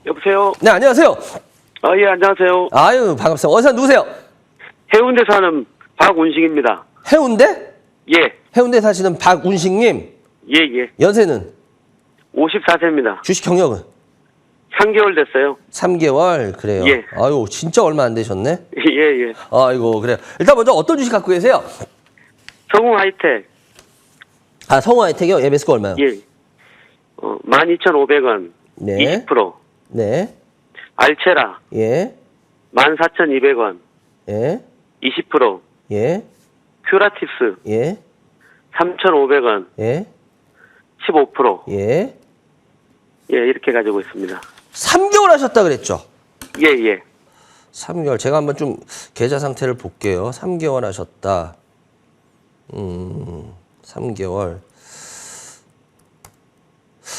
여보세요?
네, 안녕하세요.
예, 안녕하세요.
아유, 반갑습니다. 어디서 누구세요?
해운대 사는 박운식입니다.
해운대?
예,
해운대 사시는 박운식님.
예.
연세는?
54세입니다.
주식 경력은?
3개월 됐어요.
3개월? 그래요.
예.
아유, 진짜 얼마 안 되셨네?
예.
아이고, 그래요. 일단 먼저 어떤 주식 갖고 계세요?
성우 하이텍.
성우 하이텍이요? 예, 매수가 얼마요?
예. 12,500원.
네.
20%.
네.
알체라.
예.
14,200원.
예.
20%.
예.
큐라티스.
예.
3,500원.
예.
15%.
예.
예, 이렇게 가지고 있습니다.
3개월 하셨다 그랬죠?
예.
3개월. 제가 한번 좀 계좌 상태를 볼게요. 3개월 하셨다. 3개월.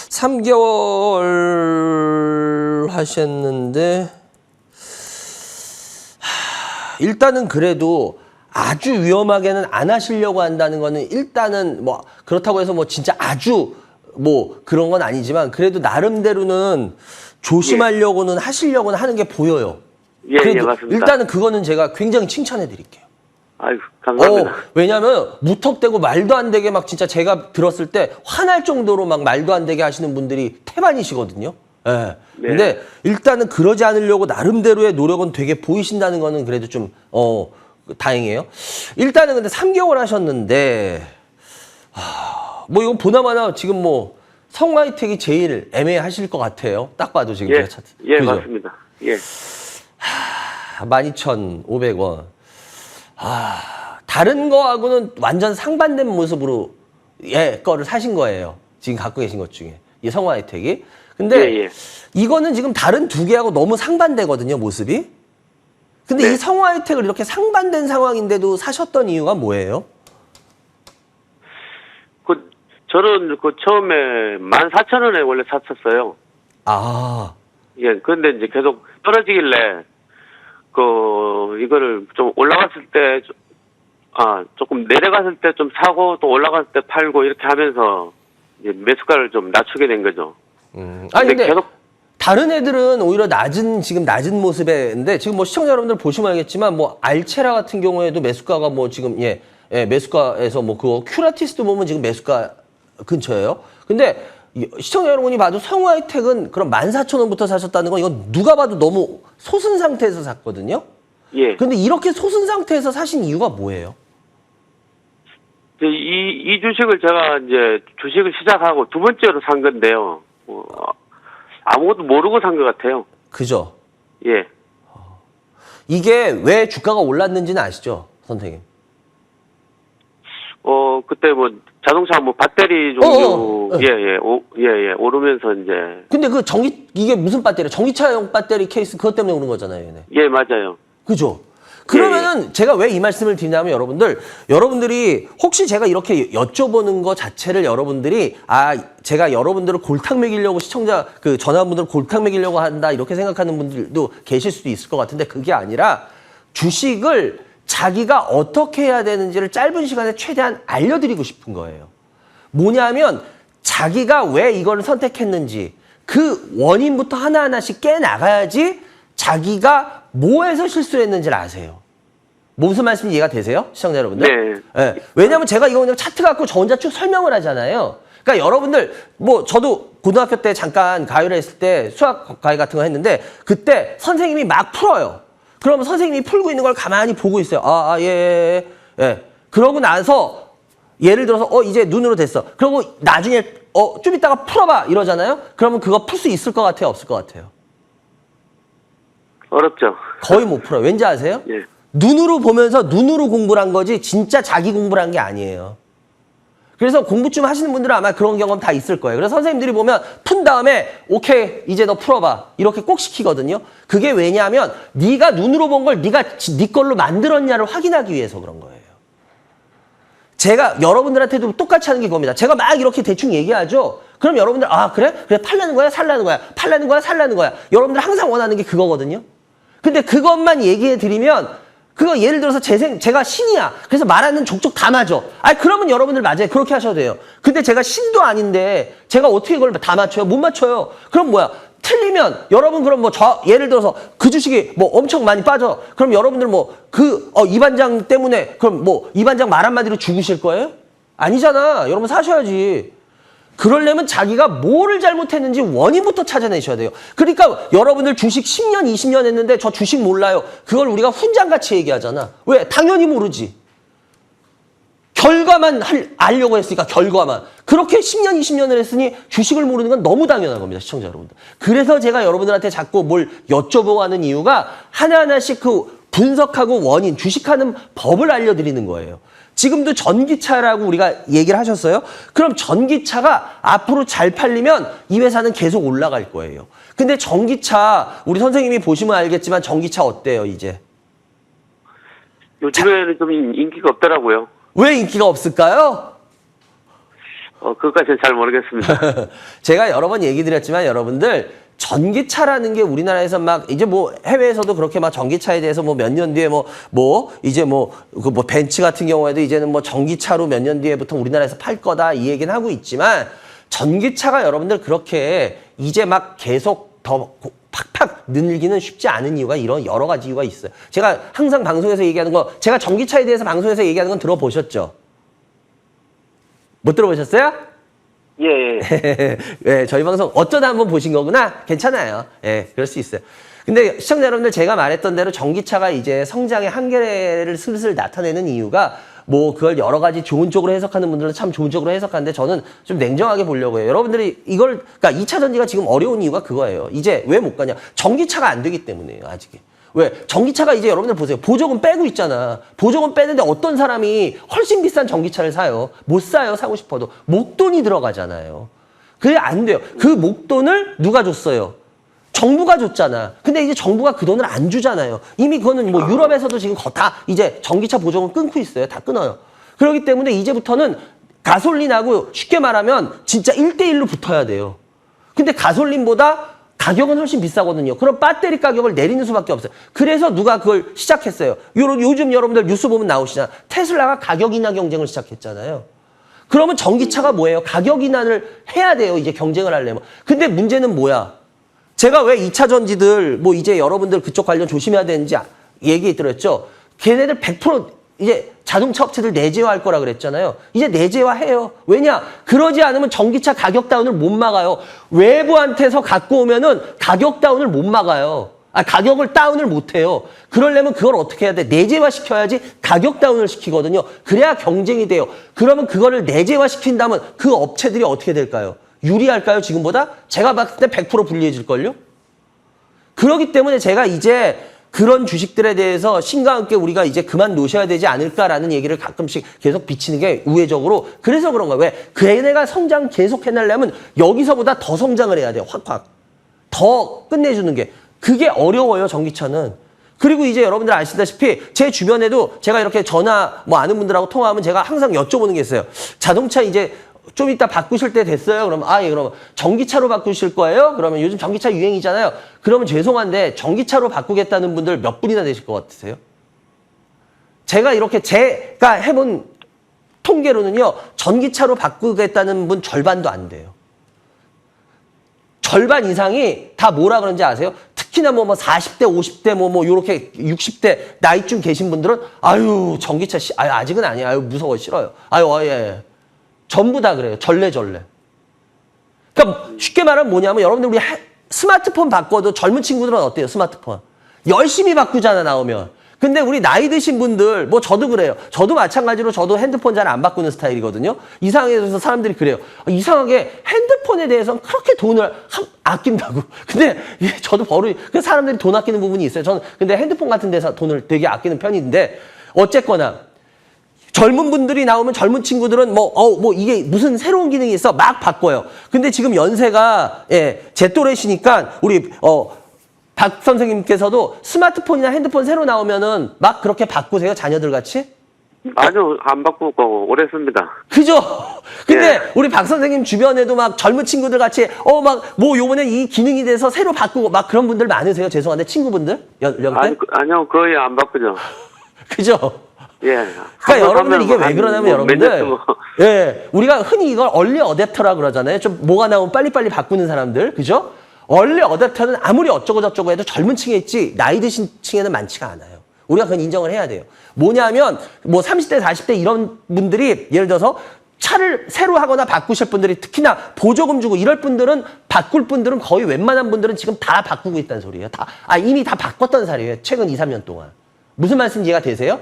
3개월 하셨는데, 일단은 그래도 아주 위험하게는 안 하시려고 한다는 거는 일단은 뭐, 그렇다고 해서 뭐 진짜 아주 뭐 그런 건 아니지만 그래도 나름대로는 조심하려고는 하시려고는 하는 게 보여요.
예,
그래도
맞습니다.
일단은 그거는 제가 굉장히 칭찬해 드릴게요.
아유, 감사합니다.
왜냐면 무턱대고 말도 안 되게 막 진짜 제가 들었을 때 화날 정도로 막 말도 안 되게 하시는 분들이 태반이시거든요. 예.
네.
근데 일단은 그러지 않으려고 나름대로의 노력은 되게 보이신다는 거는 그래도 좀 다행이에요. 일단은 근데 3개월 하셨는데 뭐 이건 보나마나 지금 뭐 성화이텍이 제일 애매하실 것 같아요. 딱 봐도 지금 제가 찾.
예,
그죠?
맞습니다. 예.
12,500원. 다른 거하고는 완전 상반된 모습으로 거를 사신 거예요. 지금 갖고 계신 것 중에. 이 성화이텍이. 근데
예.
이거는 지금 다른 두 개하고 너무 상반되거든요, 모습이. 근데
네.
이 성화이텍을 이렇게 상반된 상황인데도 사셨던 이유가 뭐예요?
저는 처음에 14,000원에 원래 샀었어요.
아,
예, 그런데 이제 계속 떨어지길래
이거를 좀 올라갔을 때, 조금 내려갔을 때 좀 사고 또 올라갔을 때 팔고 이렇게 하면서 이제 매수가를 좀 낮추게 된 거죠.
아니 근데
계속
다른 애들은 오히려 지금 낮은 모습인데 지금 뭐 시청자 여러분들 보시면 알겠지만 뭐 알체라 같은 경우에도 매수가가 뭐 지금 매수가에서 뭐 그거 큐라티스도 보면 지금 매수가 근처예요. 근데 시청자 여러분이 봐도 성우하이텍은 그럼 14,000원부터 사셨다는 건 이건 누가 봐도 너무 솟은 상태에서 샀거든요.
예.
근데 이렇게 솟은 상태에서 사신 이유가 뭐예요?
이 주식을 제가 이제 주식을 시작하고 두 번째로 산 건데요. 아무것도 모르고 산 것 같아요.
그죠?
예.
이게 왜 주가가 올랐는지는 아시죠, 선생님?
그때 뭐 자동차 뭐 배터리 종류 오르면서 이제.
근데 그 이게 무슨 배터리? 전기차용 배터리 케이스 그것 때문에 오는 거잖아요, 얘네.
예, 맞아요.
그죠? 그러면은 제가 왜 이 말씀을 드리냐면 여러분들이 혹시 제가 이렇게 여쭤보는 거 자체를 여러분들이 제가 여러분들을 골탕 먹이려고 전화분들을 골탕 먹이려고 한다 이렇게 생각하는 분들도 계실 수도 있을 것 같은데 그게 아니라 주식을 자기가 어떻게 해야 되는지를 짧은 시간에 최대한 알려드리고 싶은 거예요. 뭐냐면 자기가 왜 이걸 선택했는지 그 원인부터 하나하나씩 깨나가야지 자기가 뭐에서 실수했는지를 아세요. 무슨 말씀인지 이해가 되세요? 시청자 여러분들?
네.
왜냐하면 제가 이거 그냥 차트 갖고 저 혼자 쭉 설명을 하잖아요. 그러니까 여러분들 뭐 저도 고등학교 때 잠깐 가요를 했을 때 수학 과외 같은 거 했는데 그때 선생님이 막 풀어요. 그러면 선생님이 풀고 있는 걸 가만히 보고 있어요. 예. 그러고 나서 예를 들어서 이제 눈으로 됐어. 그리고 나중에 좀 이따가 풀어봐 이러잖아요. 그러면 그거 풀 수 있을 것 같아요? 없을 것 같아요?
어렵죠.
거의 못 풀어요. 왠지 아세요?
예.
눈으로 보면서 눈으로 공부를 한 거지 진짜 자기 공부를 한 게 아니에요. 그래서 공부 좀 하시는 분들은 아마 그런 경험 다 있을 거예요. 그래서 선생님들이 보면 푼 다음에 오케이 이제 너 풀어봐 이렇게 꼭 시키거든요. 그게 왜냐하면 네가 눈으로 본 걸 네 걸로 만들었냐를 확인하기 위해서 그런 거예요. 제가 여러분들한테도 똑같이 하는 게 그겁니다. 제가 막 이렇게 대충 얘기하죠. 그럼 여러분들 그래 팔라는 거야 살라는 거야 팔라는 거야 살라는 거야. 여러분들 항상 원하는 게 그거거든요. 근데 그것만 얘기해 드리면 그거 예를 들어서 제가 신이야. 그래서 말하는 족족 다 맞아. 그러면 여러분들 맞아요. 그렇게 하셔도 돼요. 근데 제가 신도 아닌데 제가 어떻게 그걸 다 맞춰요? 못 맞춰요. 그럼 뭐야? 틀리면 여러분 그럼 예를 들어서 그 주식이 뭐 엄청 많이 빠져. 그럼 여러분들 이 반장 때문에 그럼 이 반장 말 한마디로 죽으실 거예요? 아니잖아. 여러분 사셔야지. 그러려면 자기가 뭐를 잘못했는지 원인부터 찾아내셔야 돼요. 그러니까 여러분들 주식 10년, 20년 했는데 저 주식 몰라요. 그걸 우리가 훈장같이 얘기하잖아. 왜? 당연히 모르지. 결과만 알려고 했으니까 결과만. 그렇게 10년, 20년을 했으니 주식을 모르는 건 너무 당연한 겁니다. 시청자 여러분들. 그래서 제가 여러분들한테 자꾸 뭘 여쭤보고 하는 이유가 하나하나씩 그 분석하고 원인, 주식하는 법을 알려드리는 거예요. 지금도 전기차라고 우리가 얘기를 하셨어요. 그럼 전기차가 앞으로 잘 팔리면 이 회사는 계속 올라갈 거예요. 근데 전기차 우리 선생님이 보시면 알겠지만 전기차 어때요 이제?
요즘에는 좀 인기가 없더라고요.
왜 인기가 없을까요?
그것까지는 잘 모르겠습니다.
제가 여러 번 얘기 드렸지만 여러분들 전기차라는 게 우리나라에서 막 이제 해외에서도 그렇게 막 전기차에 대해서 몇 년 뒤에 이제 벤츠 같은 경우에도 이제는 전기차로 몇 년 뒤에부터 우리나라에서 팔 거다 이 얘기는 하고 있지만 전기차가 여러분들 그렇게 이제 막 계속 더 팍팍 늘기는 쉽지 않은 이유가 이런 여러 가지 이유가 있어요. 제가 항상 방송에서 얘기하는 거 제가 전기차에 대해서 방송에서 얘기하는 건 들어보셨죠? 못 들어보셨어요?
예.
네, 저희 방송 어쩌다 한번 보신 거구나? 괜찮아요. 그럴 수 있어요. 근데 시청자 여러분들 제가 말했던 대로 전기차가 이제 성장의 한계를 슬슬 나타내는 이유가 그걸 여러 가지 좋은 쪽으로 해석하는 분들은 참 좋은 쪽으로 해석하는데 저는 좀 냉정하게 보려고 해요. 여러분들이 그러니까 2차 전지가 지금 어려운 이유가 그거예요. 이제 왜 못 가냐? 전기차가 안 되기 때문이에요, 아직. 왜? 전기차가 이제 여러분들 보세요. 보조금 빼고 있잖아. 보조금 빼는데 어떤 사람이 훨씬 비싼 전기차를 사요. 못 사요, 사고 싶어도. 목돈이 들어가잖아요. 그게 안 돼요. 그 목돈을 누가 줬어요? 정부가 줬잖아. 근데 이제 정부가 그 돈을 안 주잖아요. 이미 그거는 유럽에서도 지금 다 이제 전기차 보조금 끊고 있어요. 다 끊어요. 그렇기 때문에 이제부터는 가솔린하고 쉽게 말하면 진짜 1대1로 붙어야 돼요. 근데 가솔린보다 가격은 훨씬 비싸거든요. 그럼 배터리 가격을 내리는 수밖에 없어요. 그래서 누가 그걸 시작했어요. 요즘 여러분들 뉴스 보면 나오시잖아요. 테슬라가 가격 인하 경쟁을 시작했잖아요. 그러면 전기차가 뭐예요? 가격 인하를 해야 돼요. 이제 경쟁을 하려면. 근데 문제는 뭐야? 제가 왜 2차 전지들 뭐 이제 여러분들 그쪽 관련 조심해야 되는지 얘기 들었죠. 걔네들 100% 이제 자동차 업체들 내재화할 거라 그랬잖아요. 이제 내재화해요. 왜냐? 그러지 않으면 전기차 가격 다운을 못 막아요. 외부한테서 갖고 오면은 가격 다운을 못 막아요. 가격을 다운을 못 해요. 그러려면 그걸 어떻게 해야 돼? 내재화 시켜야지 가격 다운을 시키거든요. 그래야 경쟁이 돼요. 그러면 그거를 내재화 시킨다면 그 업체들이 어떻게 될까요? 유리할까요, 지금보다? 제가 봤을 때 100% 불리해질걸요? 그렇기 때문에 제가 이제 그런 주식들에 대해서 신과 함께 우리가 이제 그만 놓으셔야 되지 않을까라는 얘기를 가끔씩 계속 비치는 게 우회적으로. 그래서 그런 거예요. 왜? 그 애네가 성장 계속 해내려면 여기서보다 더 성장을 해야 돼요. 확확. 더 끝내주는 게. 그게 어려워요, 전기차는. 그리고 이제 여러분들 아시다시피 제 주변에도 제가 이렇게 전화 뭐 아는 분들하고 통화하면 제가 항상 여쭤보는 게 있어요. 자동차 이제 좀 이따 바꾸실 때 됐어요? 그러면 예, 그러면 전기차로 바꾸실 거예요? 그러면 요즘 전기차 유행이잖아요. 그러면 죄송한데 전기차로 바꾸겠다는 분들 몇 분이나 되실 것 같으세요? 제가 이렇게 제가 해본 통계로는요. 전기차로 바꾸겠다는 분 절반도 안 돼요. 절반 이상이 다 뭐라 그런지 아세요? 특히나 뭐 40대, 50대, 요렇게 60대 나이쯤 계신 분들은 아유, 전기차 아직은 아니에요. 아유, 무서워, 싫어요. 아유, 예. 전부 다 그래요. 절레절레. 그러니까 쉽게 말하면 뭐냐면 여러분들 우리 스마트폰 바꿔도 젊은 친구들은 어때요? 스마트폰. 열심히 바꾸잖아, 나오면. 근데 우리 나이 드신 분들, 뭐 저도 그래요. 저도 마찬가지로 저도 핸드폰 잘 안 바꾸는 스타일이거든요. 이상해서 사람들이 그래요. 이상하게 핸드폰에 대해서는 그렇게 돈을 아낀다고. 근데 저도 버릇이, 그 사람들이 돈 아끼는 부분이 있어요. 저는 근데 핸드폰 같은 데서 돈을 되게 아끼는 편인데 어쨌거나 젊은 분들이 나오면 젊은 친구들은 이게 무슨 새로운 기능이 있어 막 바꿔요. 근데 지금 연세가 제 또래시니까 우리 박 선생님께서도 스마트폰이나 핸드폰 새로 나오면은 막 그렇게 바꾸세요, 자녀들 같이?
아니요, 안 바꾸고 오래 씁니다.
그죠? 근데
예.
우리 박 선생님 주변에도 막 젊은 친구들 같이 요번에 이 기능이 돼서 새로 바꾸고 막 그런 분들 많으세요? 죄송한데 친구분들? 연령대?
아니요, 거의 안 바꾸죠.
그죠?
예.
그러니까 여러분들 이게 왜 그러냐면 여러분들
뭐.
예, 우리가 흔히 이걸 얼리 어댑터라 그러잖아요. 좀 뭐가 나오면 빨리빨리 바꾸는 사람들. 그죠? 얼리 어댑터는 아무리 어쩌고 저쩌고 해도 젊은 층에 있지 나이 드신 층에는 많지가 않아요. 우리가 그건 인정을 해야 돼요. 뭐냐면 30대 40대 이런 분들이 예를 들어서 차를 새로 하거나 바꾸실 분들이 특히나 보조금 주고 이럴 분들은 바꿀 분들은 거의 웬만한 분들은 지금 다 바꾸고 있다는 소리예요. 이미 다 바꿨던 사례예요. 최근 2, 3년 동안. 무슨 말씀인지 이해가 되세요?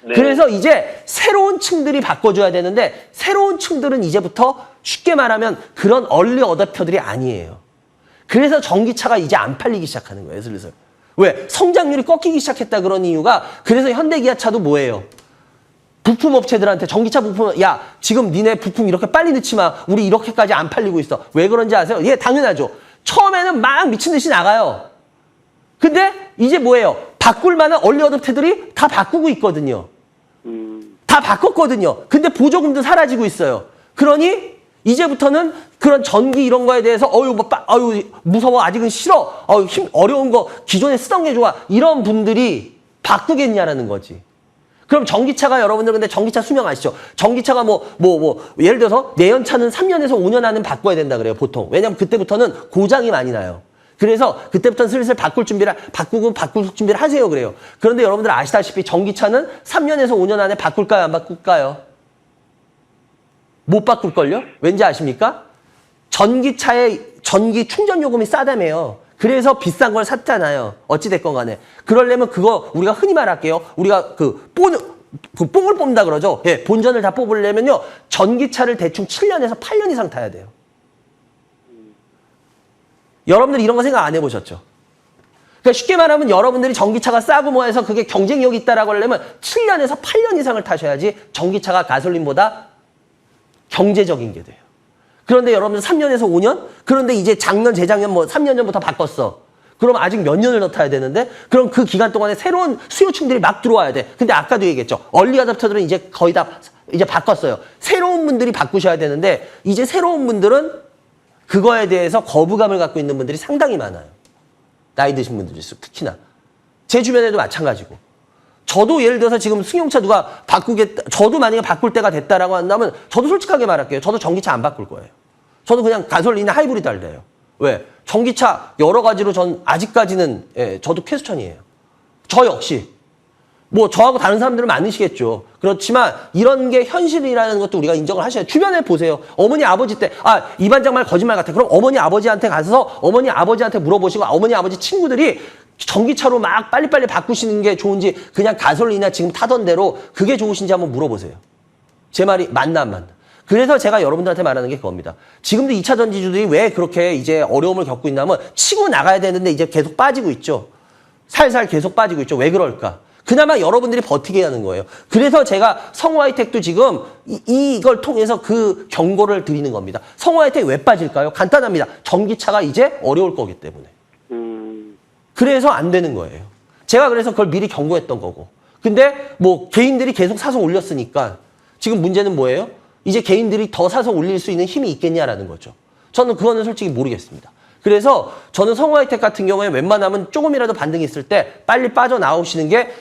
네.
그래서 이제 새로운 층들이 바꿔줘야 되는데 새로운 층들은 이제부터 쉽게 말하면 그런 얼리 어댑터들이 아니에요. 그래서 전기차가 이제 안 팔리기 시작하는 거예요, 슬슬. 왜? 성장률이 꺾이기 시작했다 그런 이유가 그래서 현대기아차도 뭐예요? 부품 업체들한테 전기차 부품 지금 니네 부품 이렇게 빨리 넣지 마. 우리 이렇게까지 안 팔리고 있어. 왜 그런지 아세요? 예, 당연하죠. 처음에는 막 미친 듯이 나가요. 근데 이제 뭐예요? 바꿀 만한 얼리 어댑터들이 다 바꾸고 있거든요. 다 바꿨거든요. 근데 보조금도 사라지고 있어요. 그러니 이제부터는 그런 전기 이런 거에 대해서 무서워 아직은 싫어. 어려운 거 기존에 쓰던 게 좋아. 이런 분들이 바꾸겠냐라는 거지. 그럼 전기차가 여러분들 근데 전기차 수명 아시죠? 전기차가 예를 들어서 내연차는 3년에서 5년 안은 바꿔야 된다 그래요, 보통. 왜냐면 그때부터는 고장이 많이 나요. 그래서 그때부터는 슬슬 바꿀 준비를 하세요 그래요. 그런데 여러분들 아시다시피 전기차는 3년에서 5년 안에 바꿀까요, 안 바꿀까요? 못 바꿀걸요? 왠지 아십니까? 전기차의 전기 충전 요금이 싸다며요. 그래서 비싼 걸 샀잖아요. 어찌됐건 간에. 그러려면 그거 우리가 흔히 말할게요. 우리가 뽕을 뽑는다 그러죠. 예, 본전을 다 뽑으려면요. 전기차를 대충 7년에서 8년 이상 타야 돼요. 여러분들 이런 거 생각 안 해보셨죠? 그러니까 쉽게 말하면 여러분들이 전기차가 싸고 해서 그게 경쟁력이 있다라고 하려면 7년에서 8년 이상을 타셔야지 전기차가 가솔린보다 경제적인 게 돼요. 그런데 여러분들 3년에서 5년? 그런데 이제 작년, 재작년 3년 전부터 바꿨어. 그럼 아직 몇 년을 더 타야 되는데? 그럼 그 기간 동안에 새로운 수요층들이 막 들어와야 돼. 근데 아까도 얘기했죠. 얼리 어댑터들은 이제 거의 다 이제 바꿨어요. 새로운 분들이 바꾸셔야 되는데 이제 새로운 분들은 그거에 대해서 거부감을 갖고 있는 분들이 상당히 많아요. 나이 드신 분들일수록 특히나. 제 주변에도 마찬가지고. 저도 예를 들어서 지금 승용차 누가 저도 만약에 바꿀 때가 됐다라고 한다면 저도 솔직하게 말할게요. 저도 전기차 안 바꿀 거예요. 저도 그냥 가솔린 하이브리드 할래요. 왜? 전기차 여러 가지로 전 아직까지는 저도 퀘스천이에요. 저 역시. 뭐 저하고 다른 사람들은 많으시겠죠. 그렇지만 이런 게 현실이라는 것도 우리가 인정을 하셔야 돼요. 주변에 보세요. 어머니 아버지 때 이 반장 말 거짓말 같아. 그럼 어머니 아버지한테 가서 어머니 아버지한테 물어보시고 어머니 아버지 친구들이 전기차로 막 빨리빨리 바꾸시는 게 좋은지 그냥 가솔린이나 지금 타던 대로 그게 좋으신지 한번 물어보세요. 제 말이 맞나 안 맞나. 그래서 제가 여러분들한테 말하는 게 그겁니다. 지금도 2차 전지주들이 왜 그렇게 이제 어려움을 겪고 있냐면 치고 나가야 되는데 이제 계속 빠지고 있죠. 살살 계속 빠지고 있죠. 왜 그럴까? 그나마 여러분들이 버티게 하는 거예요. 그래서 제가 성우하이텍도 지금 이걸 통해서 그 경고를 드리는 겁니다. 성우하이텍 왜 빠질까요? 간단합니다. 전기차가 이제 어려울 거기 때문에. 그래서 안 되는 거예요. 제가 그래서 그걸 미리 경고했던 거고. 근데 뭐 개인들이 계속 사서 올렸으니까 지금 문제는 뭐예요? 이제 개인들이 더 사서 올릴 수 있는 힘이 있겠냐라는 거죠. 저는 그거는 솔직히 모르겠습니다. 그래서 저는 성우하이텍 같은 경우에 웬만하면 조금이라도 반등이 있을 때 빨리 빠져나오시는 게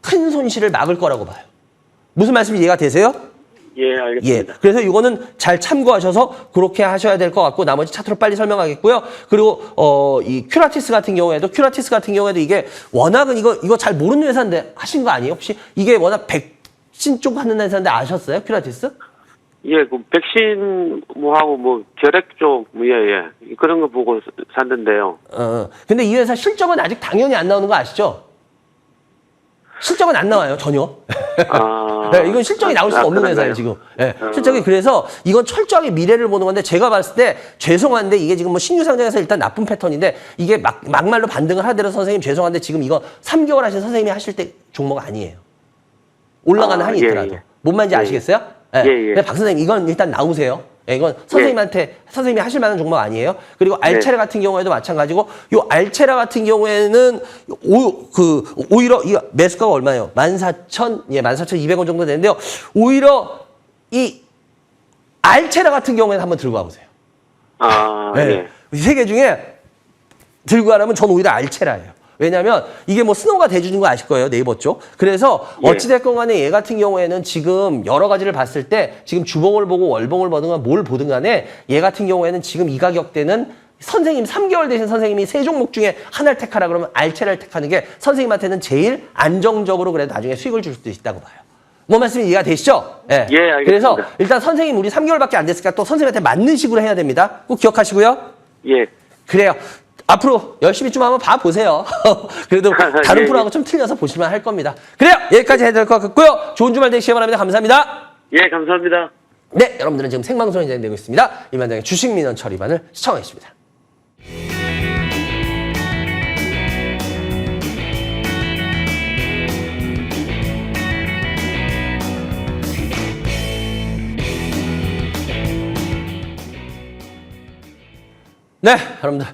큰 손실을 막을 거라고 봐요. 무슨 말씀이 이해가 되세요?
예, 알겠습니다.
그래서 이거는 잘 참고하셔서 그렇게 하셔야 될 것 같고 나머지 차트로 빨리 설명하겠고요. 그리고 이 큐라티스 같은 경우에도 이게 워낙은 이거 잘 모르는 회사인데 하신 거 아니에요? 혹시 이게 워낙 백신 쪽 하는 회사인데 아셨어요? 큐라티스?
예, 그 백신 뭐하고 뭐 결핵 쪽 예. 그런 거 보고 샀는데요.
근데 이 회사 실적은 아직 당연히 안 나오는 거 아시죠? 실적은 안 나와요, 전혀. 네, 이건 실적이 나올 수가 없는 회사예요, 지금. 네, 실적이 그래서 이건 철저하게 미래를 보는 건데 제가 봤을 때 죄송한데 이게 지금 뭐 신규 상장에서 일단 나쁜 패턴인데 이게 막말로 반등을 하더라도 선생님 죄송한데 지금 이거 3개월 하신 선생님이 하실 때 종목 아니에요. 올라가는 한이 있더라도. 뭔 말인지 아시겠어요? 네. 근데 박 선생님 이건 일단 나오세요. 네, 이건 선생님이 하실 만한 종목 아니에요. 그리고 알체라 같은 경우에도 마찬가지고, 요 알체라 같은 경우에는 오히려 이 매수가가 얼마예요? 14,200원 정도 되는데요. 오히려 이 알체라 같은 경우에는 한번 들고 가보세요. 네. 세 개 중에 들고 가라면 저는 오히려 알체라예요. 왜냐하면 이게 뭐 스노우가 대주는 거 아실 거예요. 네이버 쪽. 그래서 어찌됐건 간에 얘 같은 경우에는 지금 여러 가지를 봤을 때 지금 주봉을 보고 월봉을 보든 뭘 보든 간에 얘 같은 경우에는 지금 이 가격대는 선생님 3개월 되신 선생님이 세 종목 중에 하나를 택하라 그러면 알체를 택하는 게 선생님한테는 제일 안정적으로 그래도 나중에 수익을 줄 수도 있다고 봐요. 뭔 말씀이 이해가 되시죠? 네.
예, 알겠습니다.
그래서 일단 선생님 우리 3개월밖에 안 됐으니까 또 선생님한테 맞는 식으로 해야 됩니다. 꼭 기억하시고요.
예.
그래요. 앞으로 열심히 좀 한번 봐보세요. 그래도 다른 프로하고 좀 틀려서 보실만 할 겁니다. 그래요. 여기까지 해야 될 것 같고요. 좋은 주말 되시기 바랍니다. 감사합니다.
예, 감사합니다.
네, 여러분들은 지금 생방송이 진행되고 있습니다. 이만장의 주식민원 처리반을 시청하겠습니다.
네, 여러분들.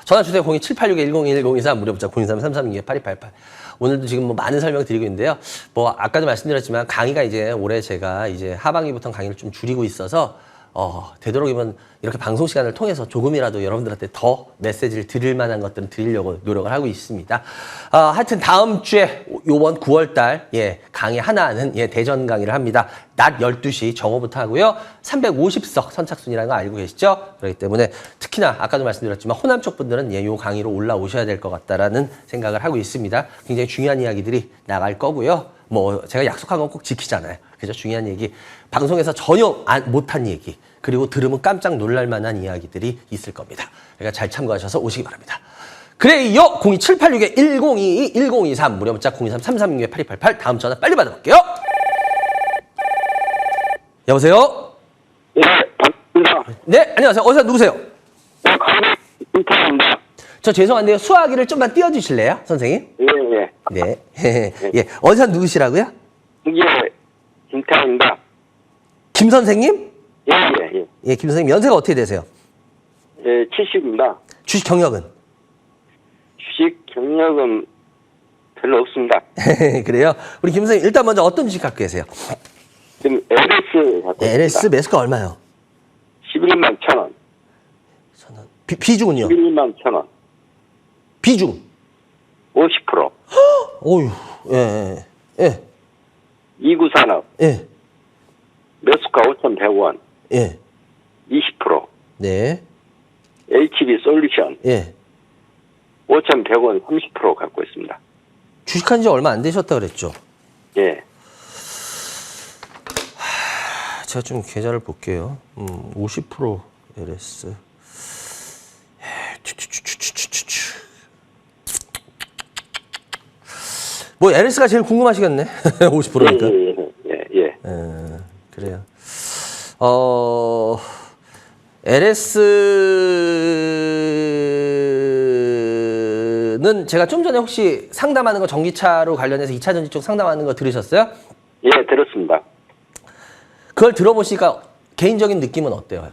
전화 주세요. 02786-1011-023 무료 문자 023-332-8288. 오늘도 지금 뭐 많은 설명 드리고 있는데요. 뭐 아까도 말씀드렸지만 강의가 이제 올해 제가 이제 하반기부터 강의를 좀 줄이고 있어서 되도록이면 이렇게 방송 시간을 통해서 조금이라도 여러분들한테 더 메시지를 드릴 만한 것들은 드리려고 노력을 하고 있습니다. 하여튼 다음 주에 요번 9월달 강의 하나는 대전 강의를 합니다. 낮 12시 정오부터 하고요. 350석 선착순이라는 거 알고 계시죠? 그렇기 때문에 특히나 아까도 말씀드렸지만 호남 쪽 분들은 요 강의로 올라오셔야 될 것 같다라는 생각을 하고 있습니다. 굉장히 중요한 이야기들이 나갈 거고요. 뭐 제가 약속한 건 꼭 지키잖아요. 그죠? 중요한 얘기. 방송에서 전혀 못한 얘기. 그리고 들으면 깜짝 놀랄 만한 이야기들이 있을 겁니다. 그러니까 잘 참고하셔서 오시기 바랍니다. 그래요. 02786-1022, 1023 무료 문자 023-336-8288 다음 전화 빨리 받아볼게요. 여보세요?
예, 반갑습니다.
네, 안녕하세요. 어디서 누구세요?
김태입니다.
저 죄송한데요. 수화기를 좀만 띄워주실래요, 선생님?
예.
네. 예. 어디서 누구시라고요?
예, 김태입니다.
김 선생님?
예.
예, 김 선생님. 연세가 어떻게 되세요?
예, 70입니다.
주식 경력은?
주식 경력은 별로 없습니다.
그래요? 우리 김 선생님, 일단 먼저 어떤 주식 갖고 계세요?
지금 LS 갖고
LS
있습니다.
매수가 얼마요?
11만 1,000원.
비중은요?
1만 1,000원.
비중.
50%.
어휴, 예, 예,
이구산업.
예,
매수가 5,100원.
예.
20%.
네,
HB 솔루션.
예.
5,100원 30% 갖고 있습니다.
주식한 지 얼마 안 되셨다 그랬죠?
예.
제가 좀 계좌를 볼게요. 50% LS. 뭐 LS가 제일 궁금하시겠네. 50%니까.
예.
그래요. LS는 제가 좀 전에 혹시 상담하는 거 전기차로 관련해서 2차 전지 쪽 상담하는 거 들으셨어요?
예, 들었습니다.
그걸 들어보시니까 개인적인 느낌은 어때요?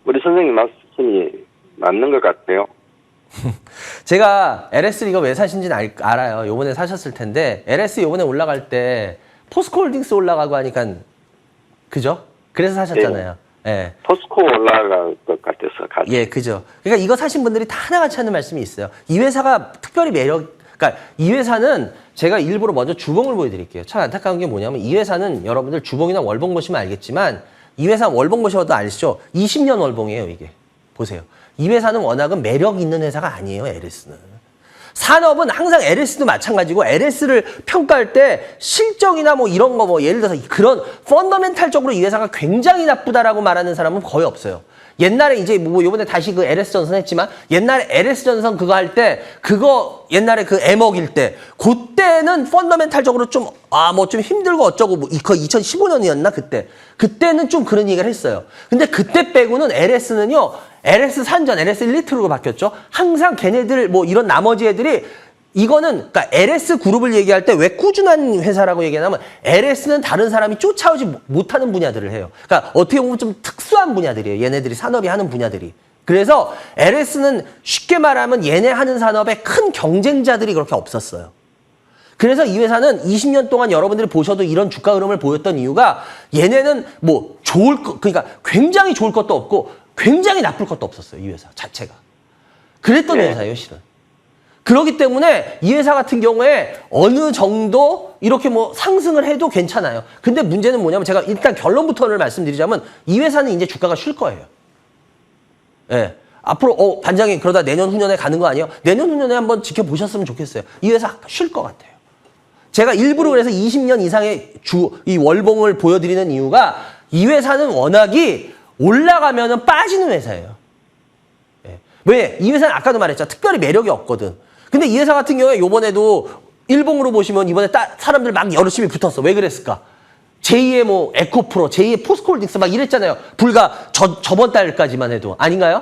우리 선생님 말씀이 맞는 것 같아요.
제가 LS 이거 왜 사신지는 알아요. 요번에 사셨을 텐데 LS 요번에 올라갈 때 포스코홀딩스 올라가고 하니까 그죠? 그래서 사셨잖아요. 예.
포스코 올라갈 것 같아서 가죠.
예, 그죠. 그러니까 이거 사신 분들이 다 하나같이 하는 말씀이 있어요. 이 회사가 특별히 그러니까 이 회사는 제가 일부러 먼저 주봉을 보여드릴게요. 참 안타까운 게 뭐냐면 이 회사는 여러분들 주봉이나 월봉 보시면 알겠지만 이 회사 월봉 보셔도 아시죠? 20년 월봉이에요, 이게. 보세요. 이 회사는 워낙은 매력 있는 회사가 아니에요, LS는. 산업은 항상 LS도 마찬가지고 LS를 평가할 때 실적이나 뭐 이런 거 뭐 예를 들어서 그런 펀더멘탈적으로 이 회사가 굉장히 나쁘다라고 말하는 사람은 거의 없어요. 옛날에 이제 뭐 요번에 다시 그 LS 전선 했지만 옛날에 LS 전선 그거 할 때 그거 옛날에 그 애먹일 때 그때는 펀더멘탈적으로 좀 뭐 좀 힘들고 어쩌고 뭐 그거 2015년이었나 그때는 좀 그런 얘기를 했어요. 근데 그때 빼고는 LS는요. LS 산전, LS 일리트로 바뀌었죠. 항상 걔네들 뭐 이런 나머지 애들이 이거는 그러니까 LS 그룹을 얘기할 때 왜 꾸준한 회사라고 얘기하냐면 LS는 다른 사람이 쫓아오지 못하는 분야들을 해요. 그러니까 어떻게 보면 좀 특수한 분야들이에요. 얘네들이 산업이 하는 분야들이. 그래서 LS는 쉽게 말하면 얘네 하는 산업에 큰 경쟁자들이 그렇게 없었어요. 그래서 이 회사는 20년 동안 여러분들이 보셔도 이런 주가 흐름을 보였던 이유가 얘네는 뭐 그러니까 굉장히 좋을 것도 없고 굉장히 나쁠 것도 없었어요. 이 회사 자체가. 그랬던 회사예요, 실은. 그렇기 때문에 이 회사 같은 경우에 어느 정도 이렇게 뭐 상승을 해도 괜찮아요. 근데 문제는 뭐냐면 제가 일단 결론부터를 말씀드리자면 이 회사는 이제 주가가 쉴 거예요. 예. 앞으로 반장님 그러다 내년 후년에 가는 거 아니에요? 내년 후년에 한번 지켜보셨으면 좋겠어요. 이 회사 쉴 것 같아요. 제가 일부러 그래서 20년 이상의 이 월봉을 보여드리는 이유가 이 회사는 워낙이 올라가면은 빠지는 회사예요. 예. 왜? 이 회사는 아까도 말했죠. 특별히 매력이 없거든. 근데 이 회사 같은 경우에 요번에도 일봉으로 보시면 이번에 사람들 막 열심히 붙었어. 왜 그랬을까? 제2의 뭐 에코프로, 제2의 포스코홀딩스 막 이랬잖아요. 불과 저번 달까지만 해도. 아닌가요?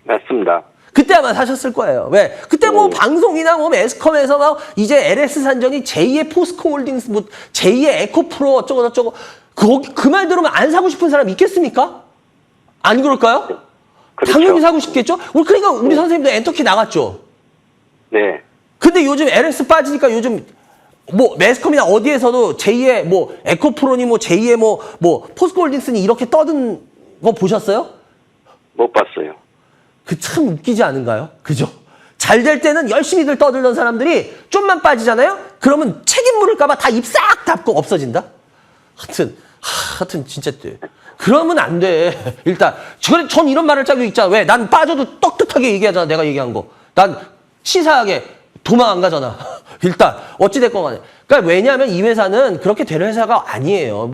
맞습니다.
그때 아마 사셨을 거예요. 왜? 그때 뭐 방송이나 뭐 매스컴에서 막 이제 LS 산전이 제2의 포스코홀딩스, 뭐 제2의 에코프로 어쩌고 저쩌고 그 말 들으면 안 사고 싶은 사람 있겠습니까? 안 그럴까요?
그렇죠.
당연히 사고 싶겠죠? 그러니까 우리 선생님도 엔터키 나갔죠?
네.
근데 요즘 LS 빠지니까 요즘 뭐 매스컴이나 어디에서도 제2의 뭐 에코프로니 뭐 제2의 뭐 포스코홀딩스니 이렇게 떠든 거 보셨어요?
못 봤어요.
그 참 웃기지 않은가요? 그죠? 잘 될 때는 열심히들 떠들던 사람들이 좀만 빠지잖아요? 그러면 책임 물을까봐 다 입 싹 닫고 없어진다? 하여튼 진짜 그러면 안 돼. 일단 전 이런 말을 짜고 있잖아. 왜? 난 빠져도 떳떳하게 얘기하잖아. 내가 얘기한 거. 난 치사하게 도망 안 가잖아. 일단 어찌됐건 간에. 그러니까 왜냐하면 이 회사는 그렇게 될 회사가 아니에요.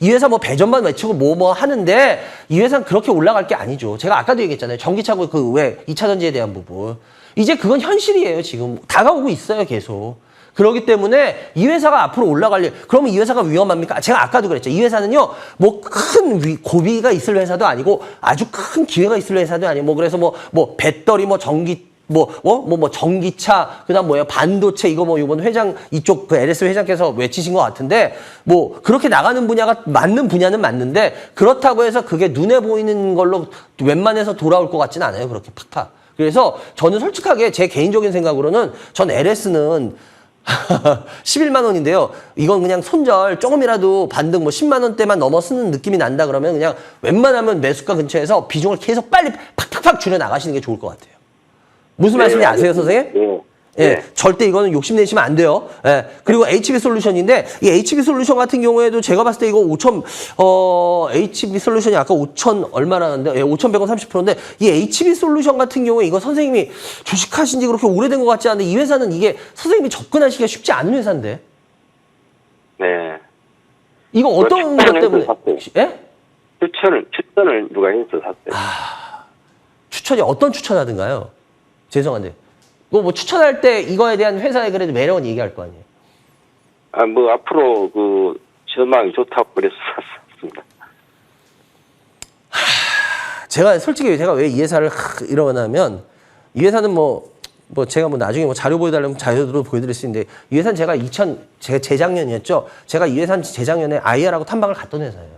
이 회사 뭐 배전만 외치고 뭐 하는데 이 회사는 그렇게 올라갈 게 아니죠. 제가 아까도 얘기했잖아요. 전기차고 그 왜 2차 전지에 대한 부분. 이제 그건 현실이에요. 지금 다가오고 있어요. 계속. 그렇기 때문에 이 회사가 앞으로 올라갈 일, 그러면 이 회사가 위험합니까? 제가 아까도 그랬죠. 이 회사는요, 뭐 큰 고비가 있을 회사도 아니고 아주 큰 기회가 있을 회사도 아니고 그래서 뭐 배터리 전기차, 그 다음 반도체, 이거 이번 회장, 이쪽 그 LS 회장께서 외치신 것 같은데, 그렇게 나가는 분야가 맞는 분야는 맞는데, 그렇다고 해서 그게 눈에 보이는 걸로 웬만해서 돌아올 것 같지는 않아요. 그렇게 팍팍. 그래서 저는 솔직하게 제 개인적인 생각으로는 전 LS는 11만 원인데요. 이건 그냥 손절 조금이라도 반등 뭐 10만 원대만 넘어 쓰는 느낌이 난다 그러면 그냥 웬만하면 매수가 근처에서 비중을 계속 빨리 팍팍팍 줄여 나가시는 게 좋을 것 같아요. 무슨 말씀인지 아세요, 선생님?
네.
예,
네.
절대 이거는 욕심내시면 안 돼요. 예, 그리고 HB 솔루션인데, 이 HB 솔루션 같은 경우에도 제가 봤을 때 이거 HB 솔루션이 아까 5천 얼마라는데, 예, 5,100원 30%인데, 이 HB 솔루션 같은 경우에 이거 선생님이 주식하신 지 그렇게 오래된 것 같지 않은데, 이 회사는 이게 선생님이 접근하시기가 쉽지 않은 회사인데,
네.
이거 어떤 것 때문에, 예?
추천을 누가 해서 샀어요.
추천이 어떤 추천하든가요? 죄송한데. 뭐 추천할 때 이거에 대한 회사에 그래도 매력은 얘기할 거 아니에요.
뭐 앞으로 그 전망이 좋다고 그래서 샀습니다.
제가 솔직히 제가 왜 이 회사를 이러냐면 이 회사는 뭐 제가 뭐 나중에 뭐 자료 보여달라면 자료도 보여드릴 수 있는데 이 회사는 제가 재작년이었죠. 제가 이 회사는 재작년에 IR하고 탐방을 갔던 회사예요.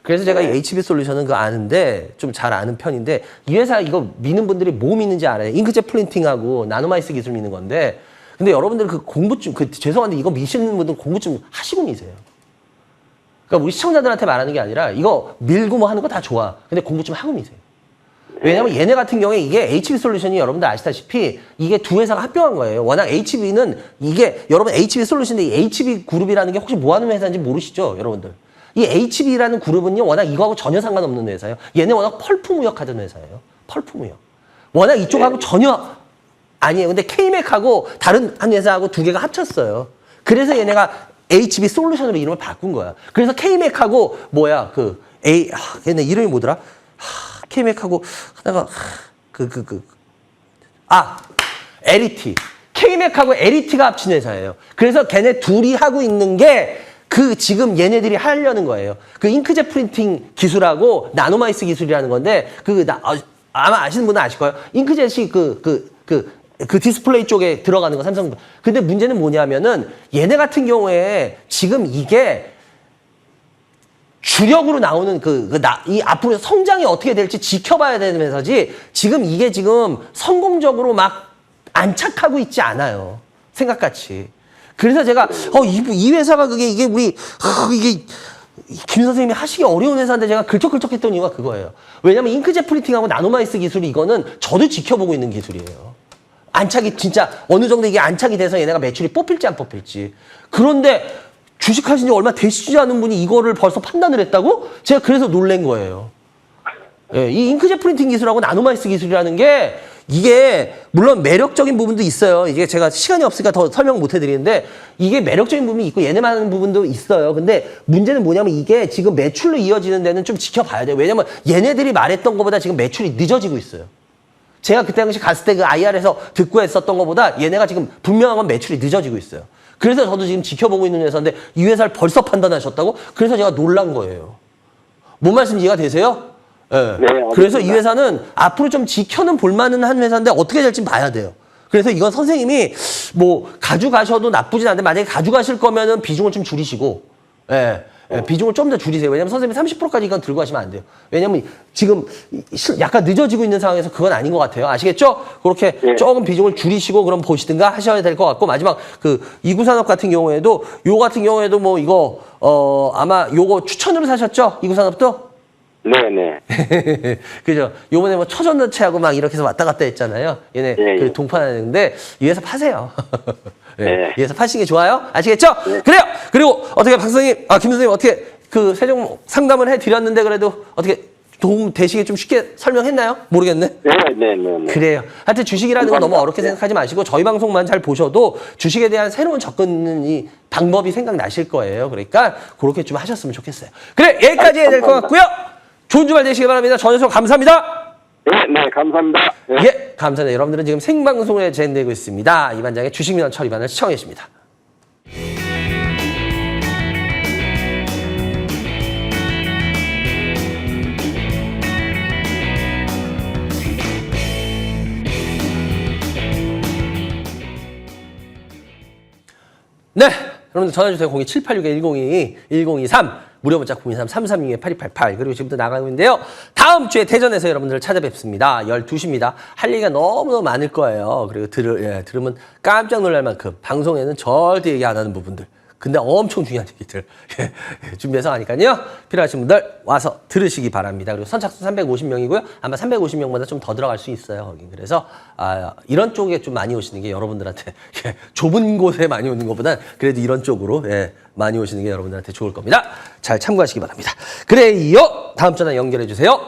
그래서 제가 이 HB 솔루션은 그거 아는데 좀 잘 아는 편인데 이 회사 이거 미는 분들이 뭐 미는지 알아요. 잉크젯 프린팅하고 나노마이스 기술 미는 건데 근데 여러분들 그 공부 좀 죄송한데 이거 미시는 분들 공부 좀 하시고 미세요. 그러니까 우리 시청자들한테 말하는 게 아니라 이거 밀고 뭐 하는 거 다 좋아. 근데 공부 좀 하고 미세요. 왜냐면 얘네 같은 경우에 이게 HB 솔루션이 여러분들 아시다시피 이게 두 회사가 합병한 거예요. 워낙 HB는 이게 여러분 HB 솔루션인데 이 HB 그룹이라는 게 혹시 뭐 하는 회사인지 모르시죠, 여러분들? 이 HB라는 그룹은요, 워낙 이거하고 전혀 상관없는 회사예요. 얘네 워낙 펄프 무역 하던 회사예요. 펄프 무역. 워낙 이쪽하고 전혀 아니에요. 근데 K맥하고 다른 한 회사하고 두 개가 합쳤어요. 그래서 얘네가 HB 솔루션으로 이름을 바꾼 거야. 그래서 K맥하고 얘네 이름이 뭐더라? K맥하고 하다가 LET. K맥하고 LET가 합친 회사예요. 그래서 걔네 둘이 하고 있는 게 지금 얘네들이 하려는 거예요. 잉크젯 프린팅 기술하고 나노마이스 기술이라는 건데, 아마 아시는 분은 아실 거예요. 잉크젯이 디스플레이 쪽에 들어가는 거, 삼성. 근데 문제는 뭐냐면은, 얘네 같은 경우에 지금 이게 주력으로 나오는 이 앞으로 성장이 어떻게 될지 지켜봐야 되는 회사지, 지금 이게 지금 성공적으로 막 안착하고 있지 않아요. 생각같이. 그래서 제가 이 회사가 이게 김 선생님이 하시기 어려운 회사인데 제가 글쩍글쩍했던 이유가 그거예요. 왜냐면 잉크젯 프린팅하고 나노마이스 기술이 이거는 저도 지켜보고 있는 기술이에요. 안착이 진짜 어느 정도 이게 안착이 돼서 얘네가 매출이 뽑힐지 안 뽑힐지. 그런데 주식하신 지 얼마 되시지 않은 분이 이거를 벌써 판단을 했다고? 제가 그래서 놀란 거예요. 예, 이 잉크젯 프린팅 기술하고 나노마이스 기술이라는 게 이게 물론 매력적인 부분도 있어요. 이게 제가 시간이 없으니까 더 설명 못 해드리는데 이게 매력적인 부분이 있고 얘네 많은 부분도 있어요. 근데 문제는 뭐냐면 이게 지금 매출로 이어지는 데는 좀 지켜봐야 돼요. 왜냐면 얘네들이 말했던 것보다 지금 매출이 늦어지고 있어요. 제가 그때 당시 갔을 때 IR에서 듣고 했었던 것보다 얘네가 지금 분명한 건 매출이 늦어지고 있어요. 그래서 저도 지금 지켜보고 있는 회사인데 이 회사를 벌써 판단하셨다고? 그래서 제가 놀란 거예요. 뭔 말씀 이해가 되세요? 네.
네,
그래서 이 회사는 앞으로 좀 지켜는 볼만한 한 회사인데 어떻게 될지 봐야 돼요. 그래서 이건 선생님이 뭐 가져가셔도 나쁘진 않은데 만약에 가져가실 거면은 비중을 좀 줄이시고, 비중을 좀 더 줄이세요. 왜냐면 선생님이 30%까지 이건 들고 가시면 안 돼요. 왜냐면 지금 약간 늦어지고 있는 상황에서 그건 아닌 것 같아요. 아시겠죠? 그렇게 조금 비중을 줄이시고 그럼 보시든가 하셔야 될 것 같고 마지막 이구산업 같은 경우에도 뭐 이거 아마 요거 추천으로 사셨죠? 이구산업도?
네네.
그죠? 요번에 뭐 초전도체하고 막 이렇게 해서 왔다 갔다 했잖아요. 얘네 동판하는데 이 회사 파세요. 이 회사 파시는 게 좋아요. 아시겠죠? 그래요. 그리고 어떻게 김 선생님 어떻게 세종 상담을 해드렸는데 그래도 어떻게 도움 되시게 좀 쉽게 설명했나요? 모르겠네.
네.
그래요. 하여튼 주식이라는 거 너무 어렵게 생각하지 마시고 저희 방송만 잘 보셔도 주식에 대한 새로운 접근 방법이 생각나실 거예요. 그러니까 그렇게 좀 하셨으면 좋겠어요. 그래, 여기까지 해야 될 것 같고요. 좋은 주말 되시기 바랍니다. 전해주셔서 감사합니다.
네, 감사합니다. 네.
예, 감사합니다. 여러분들은 지금 생방송을 진행되고 있습니다. 이 반장의 주식민원 처리반을 시청해 주십니다. 네, 여러분들 전화주세요. 02786-1022, 1023. 무료 문자 023-336-8288 그리고 지금부터 나가고 있는데요. 다음 주에 대전에서 여러분들을 찾아뵙습니다. 12시입니다. 할 얘기가 너무너무 많을 거예요. 그리고 들으면 깜짝 놀랄 만큼 방송에는 절대 얘기 안 하는 부분들. 근데 엄청 중요한 얘기들 준비해서 하니까요. 필요하신 분들 와서 들으시기 바랍니다. 그리고 선착순 350명이고요. 아마 350명보다 좀 더 들어갈 수 있어요. 거기. 그래서 이런 쪽에 좀 많이 오시는 게 여러분들한테 좁은 곳에 많이 오는 것보단 그래도 이런 쪽으로 많이 오시는 게 여러분들한테 좋을 겁니다. 잘 참고하시기 바랍니다. 그래요. 다음 전화 연결해 주세요.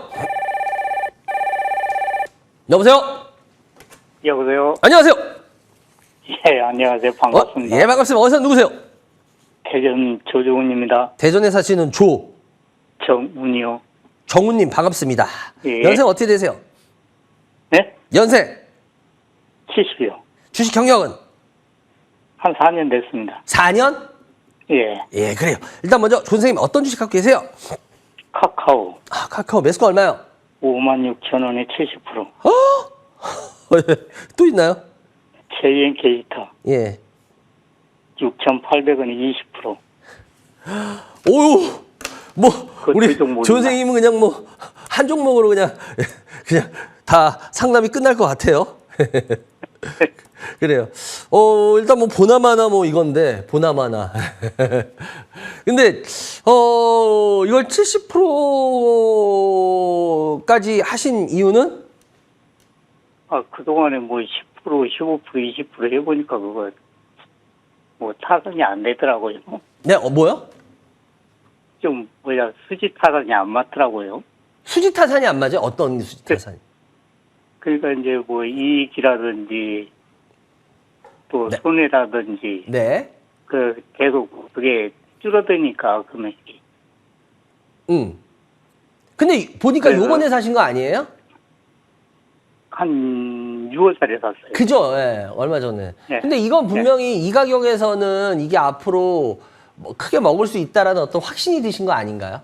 여보세요.
여보세요?
안녕하세요.
예, 안녕하세요. 반갑습니다.
예, 반갑습니다. 어디서 누구세요?
대전 조정훈입니다.
대전에 사시는
정훈이요.
정훈님 반갑습니다.
예.
연생 어떻게 되세요?
네?
연생
70이요.
주식 경력은
한 4년 됐습니다.
4년?
예.
예, 그래요. 일단 먼저 조 선생님 어떤 주식 갖고 계세요?
카카오
카카오 매수가 얼마요?
56,000원에 70%.
또 있나요?
KN 게이터
예.
6,800원에 20%.
오유, 뭐 우리
그 종목이나.
조 선생님은 그냥 뭐 한 종목으로 그냥 다 상담이 끝날 것 같아요. 그래요. 일단 뭐 보나마나 뭐 이건데 보나마나. 근데 이걸 70%까지 하신 이유는
그동안에 뭐 10%, 15%, 20% 해보니까 그거 뭐 타산이 안 되더라고요.
네, 뭐요?
좀 수지 타산이 안 맞더라고요.
수지 타산이 안 맞아요? 어떤 수지 타산이?
그러니까 이제 뭐 이익이라든지 또
네.
손해라든지
네.
계속 그게 줄어드니까 금액이.
근데 보니까
그래서-
요번에 사신 거 아니에요?
한 6월달에 샀어요.
그죠? 예, 얼마 전에.
네.
근데 이건 분명히 이 가격에서는 이게 앞으로 뭐 크게 먹을 수 있다라는 어떤 확신이 드신 거 아닌가요?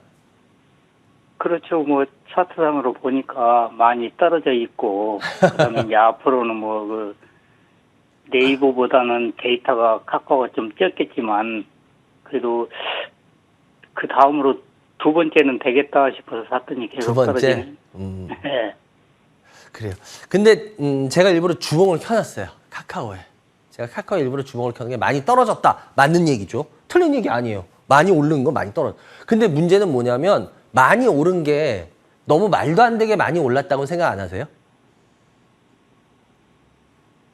그렇죠. 뭐 차트상으로 보니까 많이 떨어져 있고 그다음에 이제 앞으로는 뭐 네이버보다는 데이터가 카카오가 좀 적겠지만 그래도 그 다음으로 두 번째는 되겠다 싶어서 샀더니 계속
두 번째?
떨어지네. 네.
그래요. 근데 제가 일부러 주봉을 켜놨어요. 카카오에. 제가 카카오에 일부러 주봉을 켜는 게 많이 떨어졌다. 맞는 얘기죠. 틀린 얘기 아니에요. 많이 오른 건 많이 떨어져. 근데 문제는 뭐냐면 많이 오른 게 너무 말도 안 되게 많이 올랐다고 생각 안 하세요?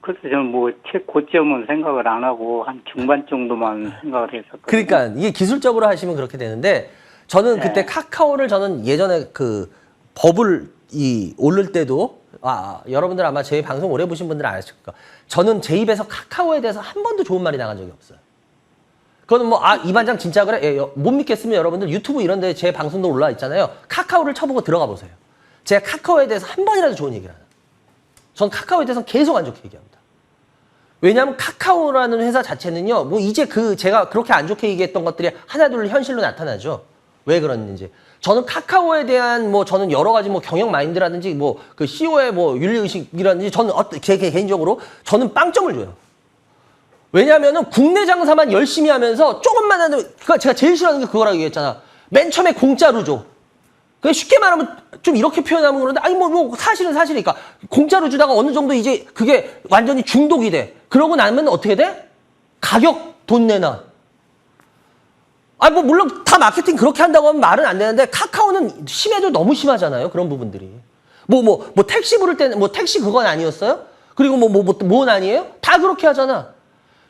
그래서 저는 뭐 최고점은 생각을 안 하고 한 중반 정도만 생각을 했었거든요.
그러니까 이게 기술적으로 하시면 그렇게 되는데 저는 그때 카카오를 저는 예전에 그 버블 오를 때도 여러분들 아마 제 방송 오래 보신 분들은 아실 거예요. 저는 제 입에서 카카오에 대해서 한 번도 좋은 말이 나간 적이 없어요. 그거는 뭐 이 반장 진짜 그래? 예, 못 믿겠으면 여러분들 유튜브 이런 데 제 방송도 올라와 있잖아요. 카카오를 쳐보고 들어가 보세요. 제가 카카오에 대해서 한 번이라도 좋은 얘기를 안 해요. 전 카카오에 대해서 계속 안 좋게 얘기합니다. 왜냐하면 카카오라는 회사 자체는요, 뭐 이제 제가 그렇게 안 좋게 얘기했던 것들이 하나둘 현실로 나타나죠. 왜 그랬는지. 저는 카카오에 대한 저는 여러 가지 경영 마인드라든지 그 CEO의 윤리의식이라든지 저는 제 개인적으로 저는 빵점을 줘요. 왜냐하면은 국내 장사만 열심히 하면서 조금만 하는, 제가 제일 싫어하는 게 그거라고 얘기했잖아. 맨 처음에 공짜로 줘. 그 쉽게 말하면 좀 이렇게 표현하면 그런데 사실은 사실이니까 공짜로 주다가 어느 정도 이제 그게 완전히 중독이 돼. 그러고 나면 어떻게 돼? 가격 돈 내놔. 물론 다 마케팅 그렇게 한다고 하면 말은 안 되는데 카카오는 심해도 너무 심하잖아요. 그런 부분들이. 택시 부를 때는 택시 그건 아니었어요? 그리고 뭔 아니에요? 다 그렇게 하잖아.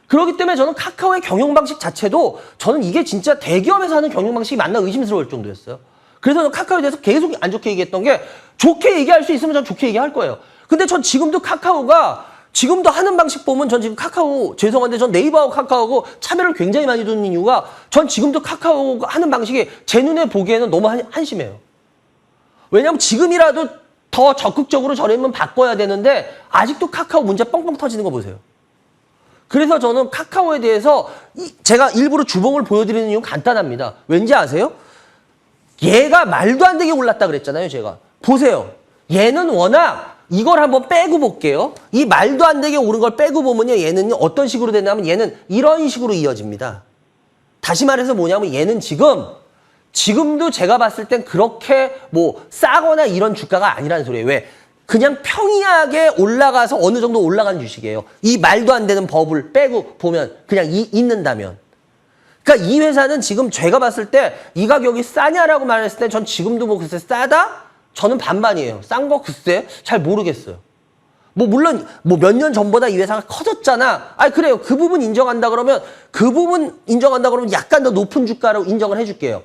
그렇기 때문에 저는 카카오의 경영 방식 자체도 저는 이게 진짜 대기업에서 하는 경영 방식이 맞나 의심스러울 정도였어요. 그래서 저는 카카오에 대해서 계속 안 좋게 얘기했던 게 좋게 얘기할 수 있으면 전 좋게 얘기할 거예요. 근데 전 지금도 카카오가 지금도 하는 방식 보면 전 지금 카카오 죄송한데 전 네이버하고 카카오하고 차별을 굉장히 많이 두는 이유가 전 지금도 카카오가 하는 방식이 제 눈에 보기에는 너무 한심해요. 왜냐하면 지금이라도 더 적극적으로 저렴은 바꿔야 되는데 아직도 카카오 문제 뻥뻥 터지는 거 보세요. 그래서 저는 카카오에 대해서 제가 일부러 주봉을 보여드리는 이유는 간단합니다. 왠지 아세요? 얘가 말도 안 되게 올랐다 그랬잖아요, 제가. 보세요. 얘는 워낙 이걸 한번 빼고 볼게요. 이 말도 안 되게 오른 걸 빼고 보면요, 얘는 어떤 식으로 되냐면 얘는 이런 식으로 이어집니다. 다시 말해서 뭐냐면 얘는 지금 지금도 제가 봤을 땐 그렇게 뭐 싸거나 이런 주가가 아니라는 소리예요. 왜? 그냥 평이하게 올라가서 어느 정도 올라간 주식이에요. 이 말도 안 되는 버블 빼고 보면 그냥 있는다면. 그러니까 이 회사는 지금 제가 봤을 때 이 가격이 싸냐라고 말했을 때 전 지금도 뭐 글쎄 싸다? 저는 반반이에요. 싼 거 글쎄 잘 모르겠어요. 뭐 물론 뭐 몇 년 전보다 이 회사가 커졌잖아. 아 그래요. 그 부분 인정한다 그러면 약간 더 높은 주가로 인정을 해줄게요.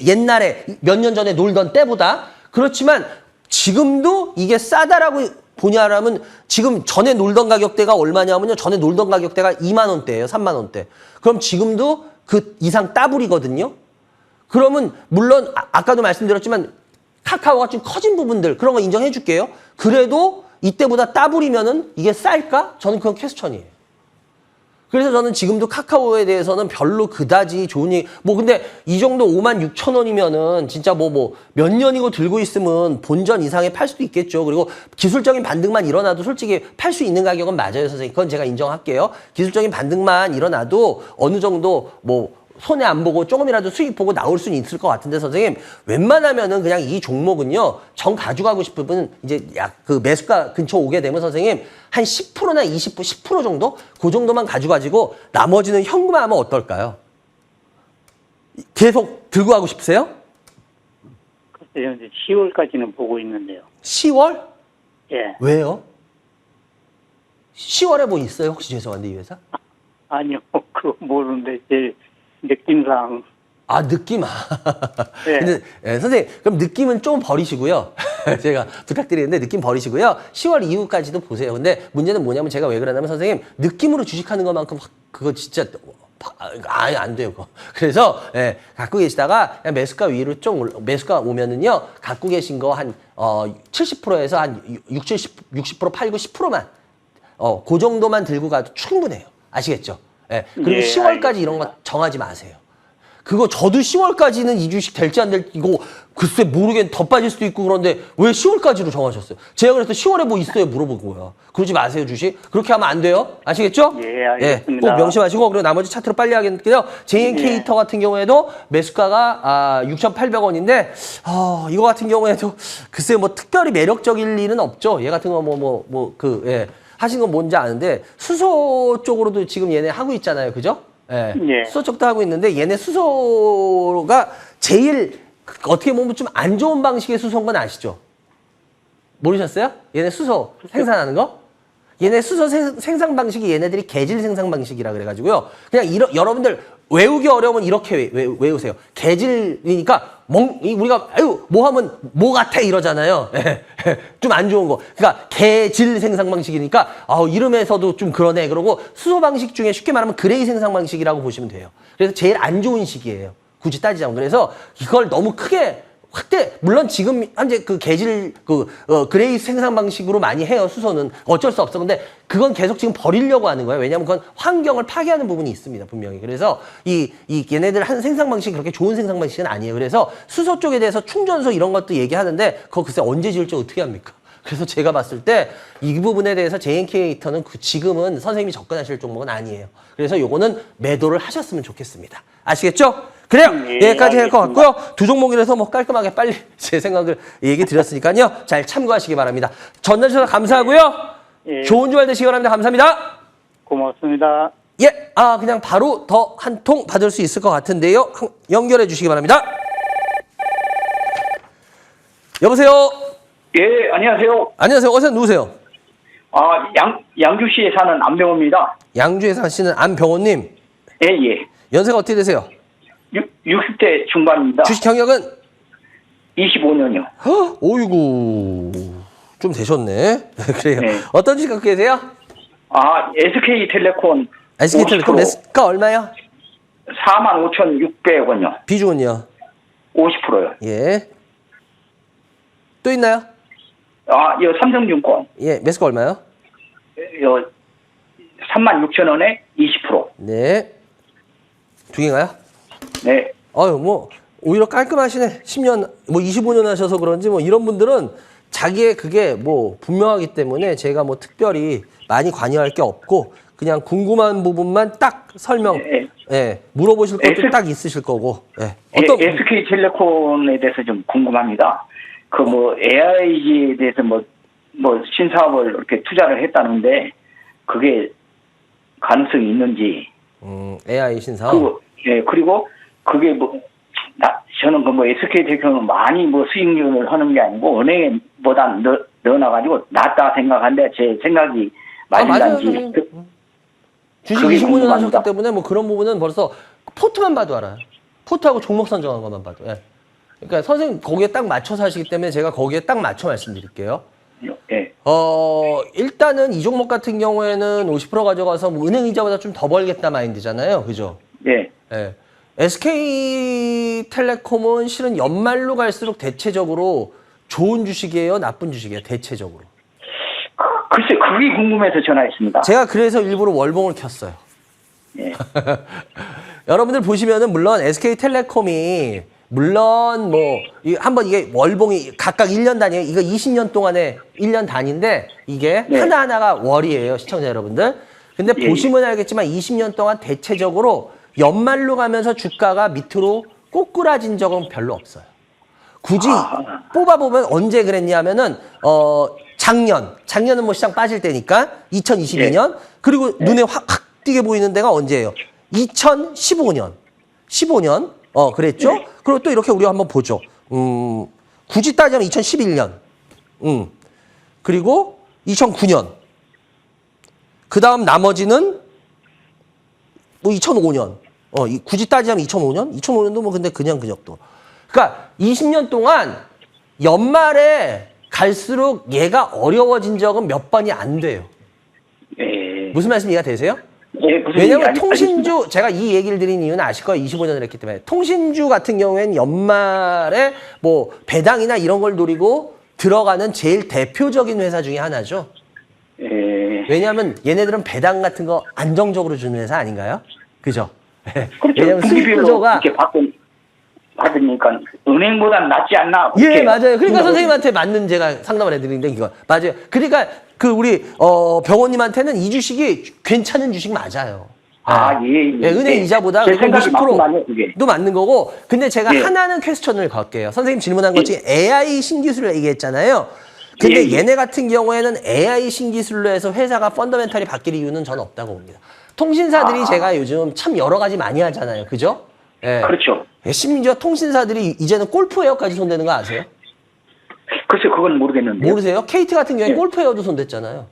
옛날에 몇 년 전에 놀던 때보다. 그렇지만 지금도 이게 싸다라고 보냐라면 지금 전에 놀던 가격대가 얼마냐면요. 전에 놀던 가격대가 2만 원대예요. 3만 원대. 그럼 지금도 그 이상 따블이거든요. 그러면 물론 아까도 말씀드렸지만 카카오가 좀 커진 부분들 그런 거 인정해 줄게요. 그래도 이때보다 따블이면은 이게 쌀까? 저는 그건 퀘스천이에요. 그래서 저는 지금도 카카오에 대해서는 별로 그다지 좋으니 뭐 근데 이 정도 56,000원이면은 진짜 뭐 몇 년이고 들고 있으면 본전 이상에 팔 수도 있겠죠. 그리고 기술적인 반등만 일어나도 솔직히 팔 수 있는 가격은 맞아요, 선생님. 그건 제가 인정할게요. 기술적인 반등만 일어나도 어느 정도 뭐 손해 안 보고 조금이라도 수익 보고 나올 수는 있을 것 같은데 선생님 웬만하면은 그냥 이 종목은요 정 가져가고 싶으면 이제 약 그 매수가 근처 오게 되면 선생님 한 10%나 20% 10% 정도 그 정도만 가져가지고 나머지는 현금화하면 어떨까요? 계속 들고 가고 싶으세요?
글쎄요, 이제 10월까지는 보고 있는데요.
10월?
예.
왜요? 10월에 뭐 있어요? 혹시 죄송한데 이 회사?
아니요, 그거 모르는데 제 느낌상.
아, 느낌.
네.
근데 선생님, 그럼 느낌은 좀 버리시고요. 제가 부탁드리는데 느낌 버리시고요. 10월 이후까지도 보세요. 근데 문제는 뭐냐면 제가 왜 그러냐면 선생님, 느낌으로 주식하는 것만큼 그거 진짜 아예 안 돼요. 그거. 그래서 갖고 계시다가 그냥 매수가 위로 좀 매수가 오면은요. 갖고 계신 거 한 70%에서 한 60% 팔고 10%만 그 정도만 들고 가도 충분해요. 아시겠죠? 그리고
예,
10월까지 이런 거 정하지 마세요. 그거 저도 10월까지는 이 주식 될지 안 될지 이거 글쎄 모르겠 더 빠질 수도 있고 그런데 왜 10월까지로 정하셨어요? 제가 그래서 10월에 뭐 있어요 물어본 거예요. 그러지 마세요 주식. 그렇게 하면 안 돼요. 아시겠죠?
예, 알겠습니다.
꼭 명심하시고 그리고 나머지 차트로 빨리 하겠는데요. JNK 히터 같은 경우에도 매수가가 6,800원인데 이거 같은 경우에도 글쎄 뭐 특별히 매력적일 리는 없죠. 얘 같은 거 하신 건 뭔지 아는데 수소 쪽으로도 지금 얘네 하고 있잖아요. 그죠?
예.
수소 쪽도 하고 있는데 얘네 수소가 제일 어떻게 보면 좀 안 좋은 방식의 수소인 건 아시죠? 모르셨어요? 얘네 수소 생산하는 거? 얘네 수소 생산 방식이 얘네들이 개질 생산 방식이라 그래가지고요. 그냥 여러분들 외우기 어려우면 이렇게 외우세요. 개질이니까 우리가 뭐 하면 뭐 같아 이러잖아요. 좀 안 좋은 거. 그러니까 개질 생산 방식이니까 이름에서도 좀 그러네. 그러고 수소 방식 중에 쉽게 말하면 그레이 생산 방식이라고 보시면 돼요. 그래서 제일 안 좋은 시기예요. 굳이 따지자면. 그래서 이걸 너무 크게 물론 지금 현재 그 개질 그레이 생산 방식으로 많이 해요. 수소는 어쩔 수 없어. 근데 그건 계속 지금 버리려고 하는 거예요. 왜냐하면 그건 환경을 파괴하는 부분이 있습니다. 분명히. 그래서 이 얘네들 한 생산 방식이 그렇게 좋은 생산 방식은 아니에요. 그래서 수소 쪽에 대해서 충전소 이런 것도 얘기하는데 그거 글쎄 언제 지을지 어떻게 합니까? 그래서 제가 봤을 때 이 부분에 대해서 JNK 히터는 지금은 선생님이 접근하실 종목은 아니에요. 그래서 요거는 매도를 하셨으면 좋겠습니다. 아시겠죠? 그래요.
예,
여기까지 할 것
알겠습니다.
같고요. 두 종목이라서 뭐 깔끔하게 빨리 제 생각을 얘기 드렸으니까요. 잘 참고하시기 바랍니다. 전화 주셔서 감사하고요.
예.
좋은 주말 되시기 바랍니다. 감사합니다.
고맙습니다.
예, 그냥 바로 더 한 통 받을 수 있을 것 같은데요. 연결해 주시기 바랍니다. 여보세요.
예, 안녕하세요.
안녕하세요. 어디서 누구세요?
양주시에 사는 안병호입니다.
양주에 사시는 안병호님.
예, 예.
연세가 어떻게 되세요?
60대 중반입니다.
주식 경력은?
25년이요.
오이구. 좀 되셨네. 그래요.
네.
어떤 주식 갖고 계세요?
SK텔레콤.
SK텔레콤 매수가 얼마요?
45,600원요.
비중은요?
50%요.
예. 또 있나요?
이 삼성증권.
예, 매수가 얼마요?
36,000원에 20%.
네. 두 개인가요?
네.
오히려 깔끔하시네. 10년, 25년 하셔서 그런지 이런 분들은 자기의 그게 분명하기 때문에 제가 특별히 많이 관여할 게 없고 그냥 궁금한 부분만 딱 설명
네.
예, 물어보실 것도 딱 있으실 거고. 예. 어떤
SK텔레콤에 대해서 좀 궁금합니다. 그 뭐 AI에 대해서 뭐 신사업을 이렇게 투자를 했다는데 그게 가능성이 있는지.
AI 신사업.
그리고 그게 저는 그 SK텔레콤은 많이 수익률을 하는 게 아니고 은행보다 넣어놔가지고 낫다 생각하는데 제 생각이
맞아요.
맞는지.
주식
그게
25년
궁금합니다.
하셨기 때문에 뭐 그런 부분은 벌써 포트만 봐도 알아요. 포트하고 종목 선정한 것만 봐도. 예. 그러니까 선생님 거기에 딱 맞춰서 하시기 때문에 제가 거기에 딱 맞춰 말씀드릴게요.
예.
일단은 이 종목 같은 경우에는 50% 가져가서 뭐 은행 이자보다 좀 더 벌겠다 마인드잖아요. 그죠?
예.
예. SK텔레콤은 실은 연말로 갈수록 대체적으로 좋은 주식이에요, 나쁜 주식이에요, 대체적으로.
글쎄, 그게 궁금해서 전화했습니다.
제가 그래서 일부러 월봉을 켰어요.
예.
여러분들 보시면은 물론 SK텔레콤이 물론 한번 이게 월봉이 각각 1년 단위예요. 이거 20년 동안의 1년 단위인데 이게
네.
하나하나가 월이에요, 시청자 여러분들. 근데
예.
보시면 알겠지만 20년 동안 대체적으로 연말로 가면서 주가가 밑으로 꼬꾸라진 적은 별로 없어요. 굳이 뽑아보면 언제 그랬냐면은 작년은 뭐 시장 빠질 때니까 2022년 그리고 눈에 확 띄게 보이는 데가 언제예요? 2015년 그랬죠? 그리고 또 이렇게 우리가 한번 보죠. 굳이 따지면 2011년 그리고 2009년 그 다음 나머지는 뭐 2005년 굳이 따지면 2005년도 뭐 근데 그냥 그 정도. 그러니까 20년 동안 연말에 갈수록 얘가 어려워진 적은 몇 번이 안 돼요.
예.
무슨 말씀 이해가 되세요?
예, 무슨
왜냐면
얘기
통신주, 제가 이 얘기를 드린 이유는 아실 거예요. 25년을 했기 때문에. 통신주 같은 경우에는 연말에 뭐 배당이나 이런 걸 노리고 들어가는 제일 대표적인 회사 중에 하나죠.
예.
왜냐하면 얘네들은 배당 같은 거 안정적으로 주는 회사 아닌가요? 그죠?
그렇죠.
왜냐면 수익
분기별로
구조가
이렇게 받으니까 은행보다 낫지 않나?
예,
이렇게
맞아요. 그러니까
생각을
선생님한테 맞는 제가 상담을 해드리는데 이거 맞아요. 그러니까 그 우리 병원님한테는 이 주식이 괜찮은 주식 맞아요.
예.
은행 이자보다
제 생각이
50%도
그게.
맞는 거고. 근데 제가
예.
하나는 퀘스천을 걸게요. 선생님 질문한 것 중에 AI 신기술을 얘기했잖아요. 근데
예.
얘네 같은 경우에는 AI 신기술로 해서 회사가 펀더멘탈이 바뀔 이유는 저는 없다고 봅니다. 통신사들이 제가 요즘 참 여러 가지 많이 하잖아요. 그죠? 예.
그렇죠.
심지어 통신사들이 이제는 골프웨어까지 손대는 거 아세요?
글쎄 그건 모르겠는데.
모르세요? KT 같은 경우에
예.
골프웨어도 손댔잖아요.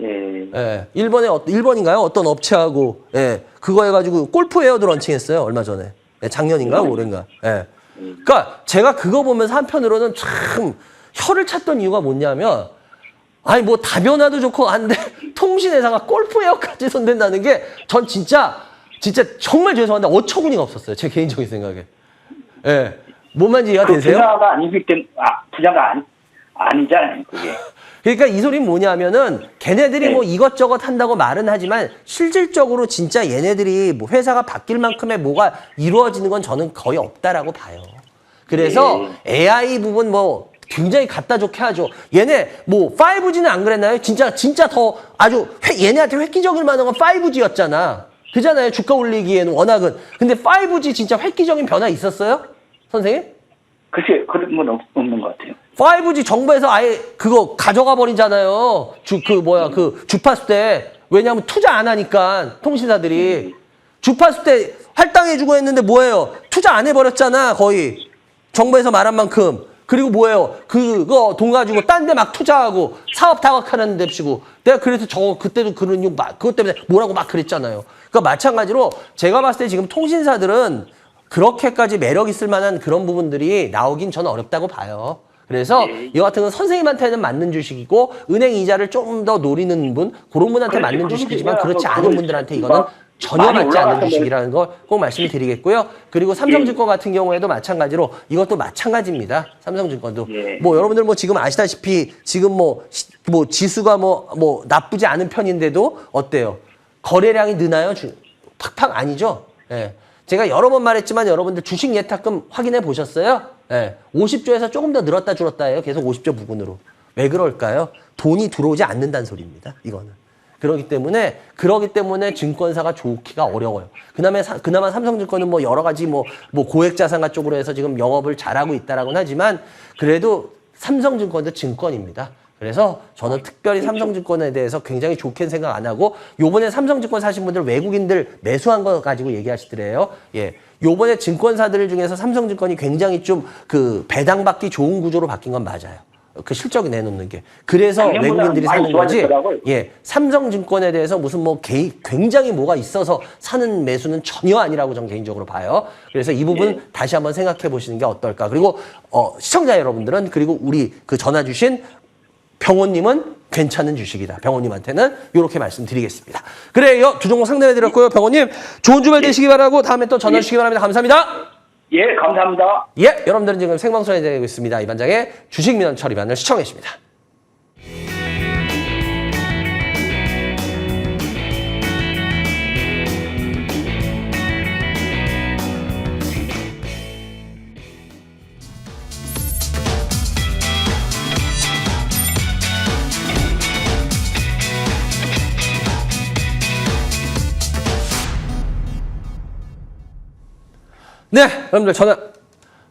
예.
예. 일본인가요? 어떤 업체하고 그거 해가지고 골프웨어도 런칭했어요. 얼마 전에. 작년인가 올해인가. 그러니까 제가 그거 보면서 한편으로는 참 혀를 찼던 이유가 뭐냐면 아니 뭐 다변화도 좋고 한데 통신회사가 골프웨어까지 손댄다는 게 전 진짜 정말 죄송한데 어처구니가 없었어요. 제 개인적인 생각에. 뭔 말인지 이해가 되세요?
부자가 아니기 때문에 부자가 아니잖아요. 그게.
그러니까 이 소리는 뭐냐면은 걔네들이
네.
뭐 이것저것 한다고 말은 하지만 실질적으로 진짜 얘네들이 뭐 회사가 바뀔 만큼의 뭐가 이루어지는 건 저는 거의 없다라고 봐요. 그래서 AI 부분 뭐 굉장히 갖다 좋게 하죠. 얘네 뭐 5G는 안 그랬나요? 진짜 더 아주 얘네한테 획기적일 만한 건 5G였잖아. 그잖아요. 주가 올리기에는 워낙은. 근데 5G 진짜 획기적인 변화 있었어요? 선생님?
글쎄 그런 건 없는 것 같아요.
5G 정부에서 아예 그거 가져가 버리잖아요. 주파수 때. 왜냐하면 투자 안 하니까 통신사들이. 주파수 때 할당해주고 했는데 뭐예요? 투자 안 해버렸잖아 거의. 정부에서 말한 만큼. 그리고 뭐예요? 그거 돈 가지고 딴 데 막 투자하고 사업 다각하는 데시고 내가 그래서 그때도 그런 그것 때문에 뭐라고 막 그랬잖아요. 그러니까 마찬가지로 제가 봤을 때 지금 통신사들은 그렇게까지 매력 있을 만한 그런 부분들이 나오긴 저는 어렵다고 봐요. 그래서 이거 같은 건 선생님한테는 맞는 주식이고 은행 이자를 좀 더 노리는 분 그런 분한테
그렇지,
맞는
그런
주식이지만
게
그렇지
아니라
않은 분들한테 이거는 전혀
많이
맞지 않는
올라가서
주식이라는 걸 꼭 말씀을 드리겠고요. 그리고 삼성증권 같은 경우에도 마찬가지로 이것도 마찬가지입니다. 삼성증권도.
예.
뭐 여러분들 뭐 지금 아시다시피 지금 뭐 지수가 뭐 나쁘지 않은 편인데도 어때요? 거래량이 느나요? 팍팍 아니죠? 예. 제가 여러 번 말했지만 여러분들 주식 예탁금 확인해 보셨어요? 예. 50조에서 조금 더 늘었다 줄었다 해요. 계속 50조 부근으로. 왜 그럴까요? 돈이 들어오지 않는다는 소리입니다. 이거는. 그러기 때문에 증권사가 좋기가 어려워요. 그나마 삼성증권은 뭐 여러 가지 뭐 고액 자산가 쪽으로 해서 지금 영업을 잘하고 있다라고는 하지만 그래도 삼성증권도 증권입니다. 그래서 저는 특별히 삼성증권에 대해서 굉장히 좋게 생각 안 하고 요번에 삼성증권 사신 분들 외국인들 매수한 거 가지고 얘기하시더래요. 예. 요번에 증권사들 중에서 삼성증권이 굉장히 좀 그 배당받기 좋은 구조로 바뀐 건 맞아요. 그 실적이 내놓는 게. 그래서 외국인들이 사는 거지. 예. 삼성증권에 대해서 무슨 뭐 굉장히 뭐가 있어서 사는 매수는 전혀 아니라고 저는 개인적으로 봐요. 그래서 이 부분 다시 한번 생각해 보시는 게 어떨까. 그리고 시청자 여러분들은 그리고 우리 그 전화 주신 병원님은 괜찮은 주식이다. 병원님한테는 이렇게 말씀드리겠습니다. 그래요. 두 종목 상담해드렸고요. 병원님 좋은 주말 되시기 바라고 다음에 또 전화 주시기 바랍니다. 감사합니다.
예, 감사합니다.
예, 여러분들은 지금 생방송에 되고 있습니다. 이반장의 주식민원 처리반을 시청해 주십니다. 네, 여러분들 전화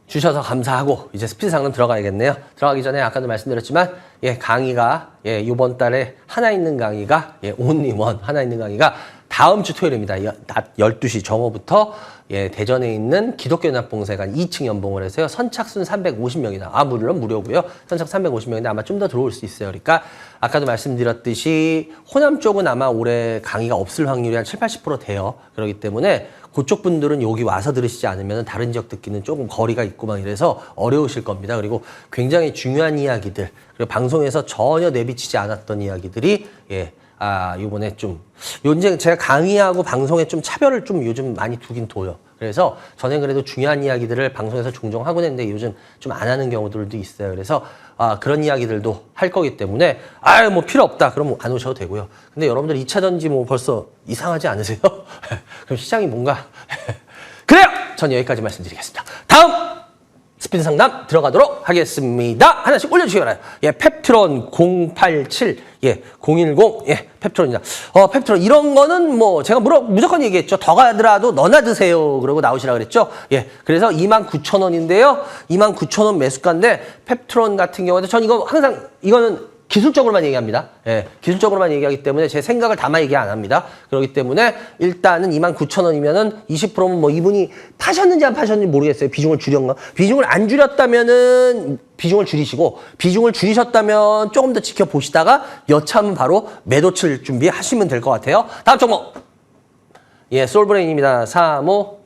주셔서 감사하고 이제 스피드 상담 들어가야겠네요. 들어가기 전에 아까도 말씀드렸지만 강의가 이번 달에 하나 있는 강의가 only one 하나 있는 강의가 다음 주 토요일입니다. 낮 12시 정오부터 대전에 있는 기독교연합봉사회관 2층 연봉을 해서요. 선착순 350명이다. 물론 무료고요. 선착 350명인데 아마 좀 더 들어올 수 있어요. 그러니까 아까도 말씀드렸듯이 호남 쪽은 아마 올해 강의가 없을 확률이 한 70-80% 돼요. 그렇기 때문에 그쪽 분들은 여기 와서 들으시지 않으면 다른 지역 듣기는 조금 거리가 있고 막 이래서 어려우실 겁니다. 그리고 굉장히 중요한 이야기들, 그리고 방송에서 전혀 내비치지 않았던 이야기들이 요번에 좀, 요즘 제가 강의하고 방송에 좀 차별을 좀 요즘 많이 두긴 둬요. 그래서 저는 그래도 중요한 이야기들을 방송에서 종종 하곤 했는데 요즘 좀 안 하는 경우들도 있어요. 그래서 그런 이야기들도 할 거기 때문에 뭐 필요 없다. 그럼 안 오셔도 되고요. 근데 여러분들 2차 전지 뭐 벌써 이상하지 않으세요? 그럼 시장이 뭔가 그래요! 전 여기까지 말씀드리겠습니다. 다음 스피드 상담 들어가도록 하겠습니다. 하나씩 올려주시기 바라요. 펩트론 087, 010, 펩트론이다. 펩트론 이런 거는 뭐 제가 무조건 얘기했죠. 더 가더라도 너나 드세요. 그러고 나오시라 그랬죠. 그래서 29,000원인데요. 29,000원 매수가인데 펩트론 같은 경우는 전 이거 항상 이거는 기술적으로만 얘기합니다. 기술적으로만 얘기하기 때문에 제 생각을 담아 얘기 안 합니다. 그렇기 때문에 일단은 29,000원이면은 20%면 뭐 이분이 파셨는지 안 파셨는지 모르겠어요. 비중을 줄였나? 비중을 안 줄였다면은 비중을 줄이시고, 비중을 줄이셨다면 조금 더 지켜보시다가 여차하면 바로 매도 칠 준비하시면 될 것 같아요. 다음 종목. 솔브레인입니다. 35,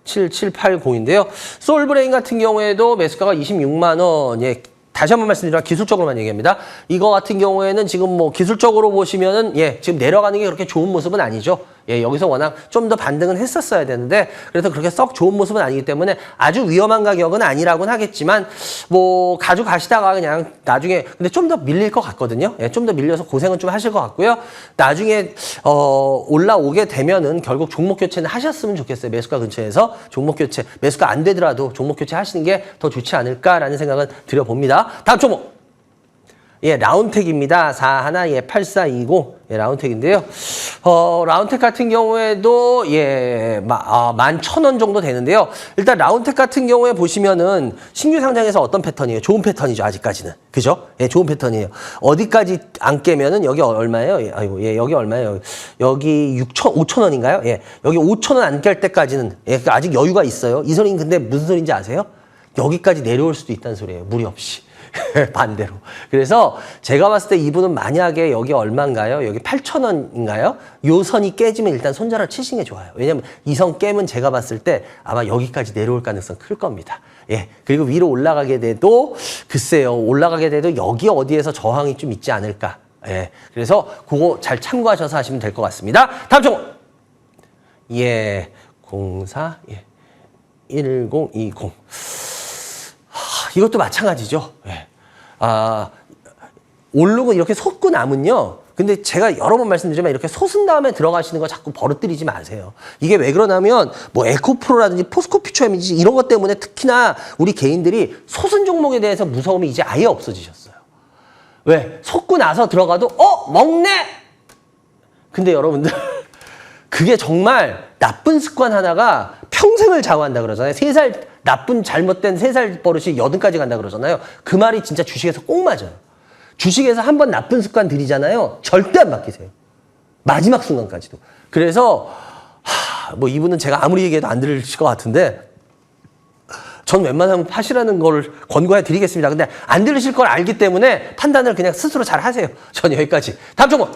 7780인데요. 솔브레인 같은 경우에도 매수가가 26만원, 다시 한번 말씀드리면 기술적으로만 얘기합니다. 이거 같은 경우에는 지금 뭐 기술적으로 보시면은 지금 내려가는 게 그렇게 좋은 모습은 아니죠. 여기서 워낙 좀 더 반등은 했었어야 되는데 그래서 그렇게 썩 좋은 모습은 아니기 때문에 아주 위험한 가격은 아니라고는 하겠지만 뭐 가져가시다가 그냥 나중에 근데 좀 더 밀릴 것 같거든요. 좀 더 밀려서 고생은 좀 하실 것 같고요. 나중에 올라오게 되면은 결국 종목 교체는 하셨으면 좋겠어요. 매수가 근처에서 종목 교체, 매수가 안 되더라도 종목 교체 하시는 게 더 좋지 않을까라는 생각은 들여봅니다. 다음 종목. 라운텍입니다. 41, 8420. 라운텍인데요. 라운텍 같은 경우에도 11,000원 정도 되는데요. 일단 라운텍 같은 경우에 보시면은 신규 상장에서 어떤 패턴이에요? 좋은 패턴이죠, 아직까지는. 그죠? 좋은 패턴이에요. 어디까지 안 깨면은 여기 얼마예요? 여기 얼마예요? 여기 5,000원인가요? 여기 5,000원 안 깰 때까지는 아직 여유가 있어요. 이 소리는 근데 무슨 소리인지 아세요? 여기까지 내려올 수도 있다는 소리예요. 무리 없이. 반대로. 그래서 제가 봤을 때 이분은 만약에 여기 얼마인가요? 여기 8,000원인가요? 요 선이 깨지면 일단 손절을 치시는 게 좋아요. 왜냐면 이 선 깨면 제가 봤을 때 아마 여기까지 내려올 가능성 클 겁니다. 그리고 위로 올라가게 돼도 글쎄요. 올라가게 돼도 여기 어디에서 저항이 좀 있지 않을까. 그래서 그거 잘 참고하셔서 하시면 될 것 같습니다. 다음 종목. 04, 1020. 이것도 마찬가지죠. 오르고 이렇게 솟고 나면요. 근데 제가 여러 번 말씀드리지만 이렇게 솟은 다음에 들어가시는 거 자꾸 버릇들이지 마세요. 이게 왜 그러냐면 뭐 에코프로라든지 포스코피처엠이지 이런 것 때문에 특히나 우리 개인들이 솟은 종목에 대해서 무서움이 이제 아예 없어지셨어요. 왜? 솟고 나서 들어가도 먹네! 근데 여러분들 그게 정말 나쁜 습관 하나가 평생을 좌우한다 그러잖아요. 3살 나쁜 잘못된 3살 버릇이 80까지 간다 그러잖아요. 그 말이 진짜 주식에서 꼭 맞아요. 주식에서 한 번 나쁜 습관 들이잖아요. 절대 안 바뀌세요. 마지막 순간까지도. 그래서 뭐 이분은 제가 아무리 얘기해도 안 들으실 것 같은데 전 웬만하면 파시라는 걸 권고해 드리겠습니다. 근데 안 들으실 걸 알기 때문에 판단을 그냥 스스로 잘 하세요. 전 여기까지. 다음 종목.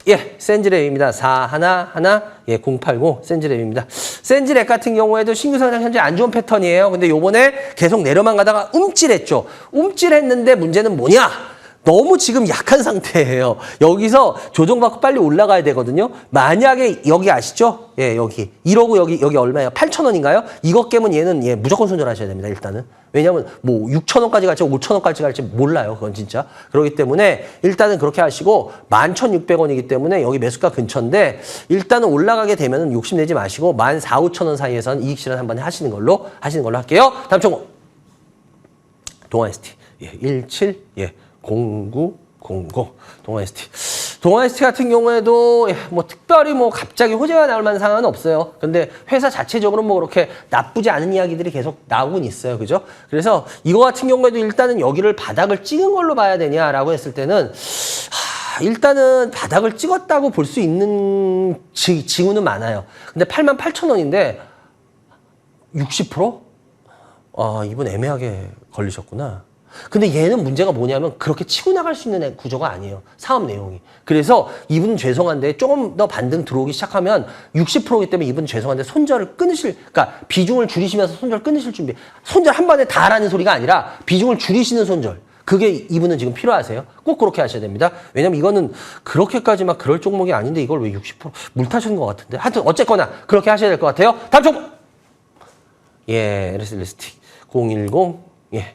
예, 센지랩입니다. 411, 예, 080 센지랩입니다. 센지랩 같은 경우에도 신규 상장 현재 안 좋은 패턴이에요. 근데 요번에 계속 내려만 가다가 움찔했죠. 움찔했는데 문제는 뭐냐? 너무 지금 약한 상태예요. 여기서 조정받고 빨리 올라가야 되거든요. 만약에 여기 아시죠? 예, 여기. 이러고 여기 얼마예요? 8,000원인가요? 이거 깨면 얘는 예, 무조건 손절하셔야 됩니다, 일단은. 왜냐면 뭐 6,000원까지 갈지 5,000원까지 갈지 몰라요. 그건 진짜. 그렇기 때문에 일단은 그렇게 하시고 11,600원이기 때문에 여기 매수가 근처인데 일단은 올라가게 되면은 욕심내지 마시고 14,000, 5,000원 사이에선 이익 실현 한번 하시는 걸로 할게요. 다음 종목. 동아 ST. 예, 17. 예. 0900 동아 ST. 동아 ST 같은 경우에도 뭐 특별히 뭐 갑자기 호재가 나올 만한 상황은 없어요. 근데 회사 자체적으로 뭐 그렇게 나쁘지 않은 이야기들이 계속 나오곤 있어요. 그죠? 그래서 이거 같은 경우에도 일단은 여기를 바닥을 찍은 걸로 봐야 되냐라고 했을 때는 일단은 바닥을 찍었다고 볼 수 있는 징후는 많아요. 근데 88,000원인데 60%? 아, 이분 애매하게 걸리셨구나. 근데 얘는 문제가 뭐냐면 그렇게 치고 나갈 수 있는 구조가 아니에요. 사업 내용이. 그래서 이분은 죄송한데 조금 더 반등 들어오기 시작하면 60%이기 때문에 이분은 죄송한데 손절을 그러니까 비중을 줄이시면서 손절 끊으실 준비. 손절 한 번에 다 하라는 소리가 아니라 비중을 줄이시는 손절. 그게 이분은 지금 필요하세요. 꼭 그렇게 하셔야 됩니다. 왜냐면 이거는 그렇게까지 막 그럴 종목이 아닌데 이걸 왜 60% 물타신 것 같은데. 하여튼 어쨌거나 그렇게 하셔야 될 것 같아요. 다음 종목. 예, LST 010. 예.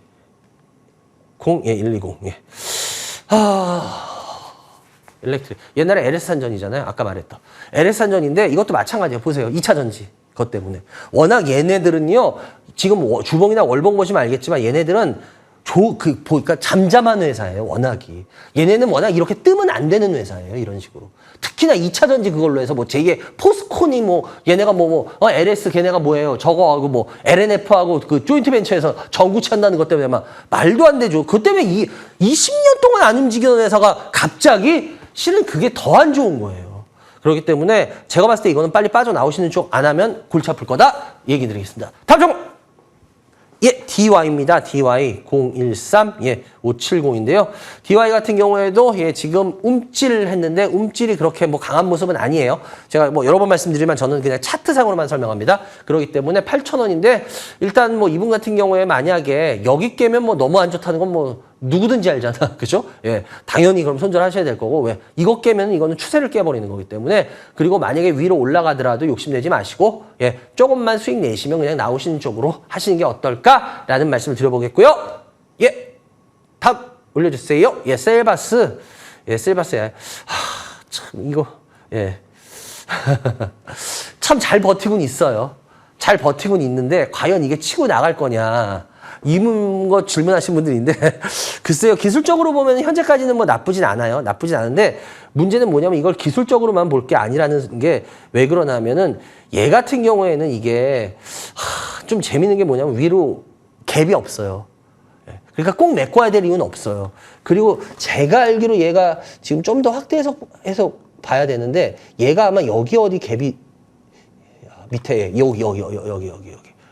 120. 예. 일렉트릭. 옛날에 LS산전이잖아요. 아까 말했던. LS산전인데 이것도 마찬가지예요. 보세요. 2차 전지. 그것 때문에. 워낙 얘네들은요. 지금 주봉이나 월봉 보시면 알겠지만 얘네들은 보니까 잠잠한 회사예요. 워낙이. 얘네는 워낙 이렇게 뜨면 안 되는 회사예요. 이런 식으로. 특히나 2차 전지 그걸로 해서 뭐 제2의 포스콘이 뭐 얘네가 LS 걔네가 뭐예요. 저거하고 뭐 LNF하고 그 조인트 벤처에서 전구치 한다는 것 때문에 막 말도 안 되죠. 그 때문에 20년 동안 안 움직이는 회사가 갑자기 실은 그게 더 안 좋은 거예요. 그렇기 때문에 제가 봤을 때 이거는 빨리 빠져나오시는 쪽 안 하면 골치 아플 거다. 얘기 드리겠습니다. 다음 종목. 예, DY입니다. DY 013, 예, 570인데요. DY 같은 경우에도 예, 지금 움찔을 했는데 움찔이 그렇게 뭐 강한 모습은 아니에요. 제가 뭐 여러 번 말씀드리지만 저는 그냥 차트상으로만 설명합니다. 그렇기 때문에 8,000원인데 일단 뭐 이분 같은 경우에 만약에 여기 깨면 뭐 너무 안 좋다는 건 뭐 누구든지 알잖아. 그죠? 예. 당연히 그럼 손절하셔야 될 거고, 왜? 이거 깨면 이거는 추세를 깨버리는 거기 때문에, 그리고 만약에 위로 올라가더라도 욕심내지 마시고, 예. 조금만 수익 내시면 그냥 나오시는 쪽으로 하시는 게 어떨까라는 말씀을 드려보겠고요. 예. 다음 올려주세요. 예. 셀바스. 예. 셀바스. 참, 이거, 예. 참 잘 버티고는 있어요. 잘 버티고는 있는데, 과연 이게 치고 나갈 거냐. 이거 질문하신 분들인데 글쎄요, 기술적으로 보면 현재까지는 뭐 나쁘진 않아요. 나쁘진 않은데 문제는 뭐냐면 이걸 기술적으로만 볼 게 아니라는 게 왜 그러냐면은 얘 같은 경우에는 이게 좀 재밌는 게 뭐냐면 위로 갭이 없어요. 그러니까 꼭 메꿔야 될 이유는 없어요. 그리고 제가 알기로 얘가 지금 좀 더 확대해서 봐야 되는데 얘가 아마 여기 어디 갭이 밑에 여기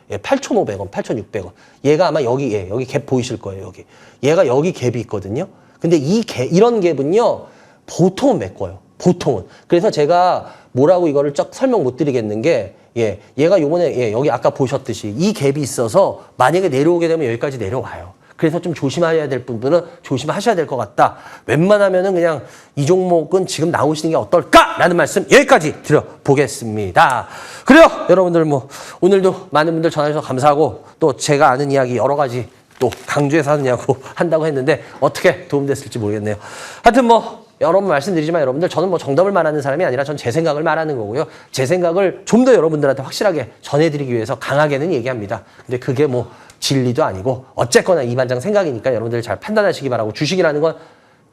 8,500원, 8,600원. 얘가 아마 여기 갭 보이실 거예요, 여기. 얘가 여기 갭이 있거든요. 근데 이런 갭은요, 보통은 메꿔요. 보통은. 그래서 제가 뭐라고 이거를 쫙 설명 못 드리겠는 게, 예, 얘가 요번에, 예, 여기 아까 보셨듯이 이 갭이 있어서 만약에 내려오게 되면 여기까지 내려와요. 그래서 좀 조심해야 될 분들은 조심하셔야 될 것 같다. 웬만하면은 그냥 이 종목은 지금 나오시는 게 어떨까라는 말씀 여기까지 드려보겠습니다. 그래요, 여러분들 뭐 오늘도 많은 분들 전화주셔서 감사하고 또 제가 아는 이야기 여러 가지 또 강조해서 하느냐고 한다고 했는데 어떻게 도움됐을지 모르겠네요. 하여튼 뭐 여러 번 말씀드리지만 여러분들 저는 뭐 정답을 말하는 사람이 아니라 전 제 생각을 말하는 거고요. 제 생각을 좀 더 여러분들한테 확실하게 전해드리기 위해서 강하게는 얘기합니다. 근데 그게 뭐 진리도 아니고 어쨌거나 이 반장 생각이니까 여러분들 잘 판단하시기 바라고, 주식이라는 건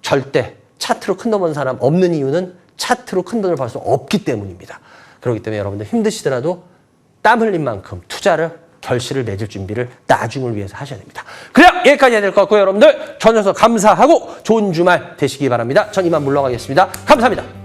절대 차트로 큰 넘은 사람 없는 이유는 차트로 큰 돈을 벌 수 없기 때문입니다. 그렇기 때문에 여러분들 힘드시더라도 땀 흘린 만큼 투자를 결실을 맺을 준비를 나중을 위해서 하셔야 됩니다. 그래야 여기까지 해야 될 것 같고요. 여러분들 저 녀석 감사하고 좋은 주말 되시기 바랍니다. 전 이만 물러가겠습니다. 감사합니다.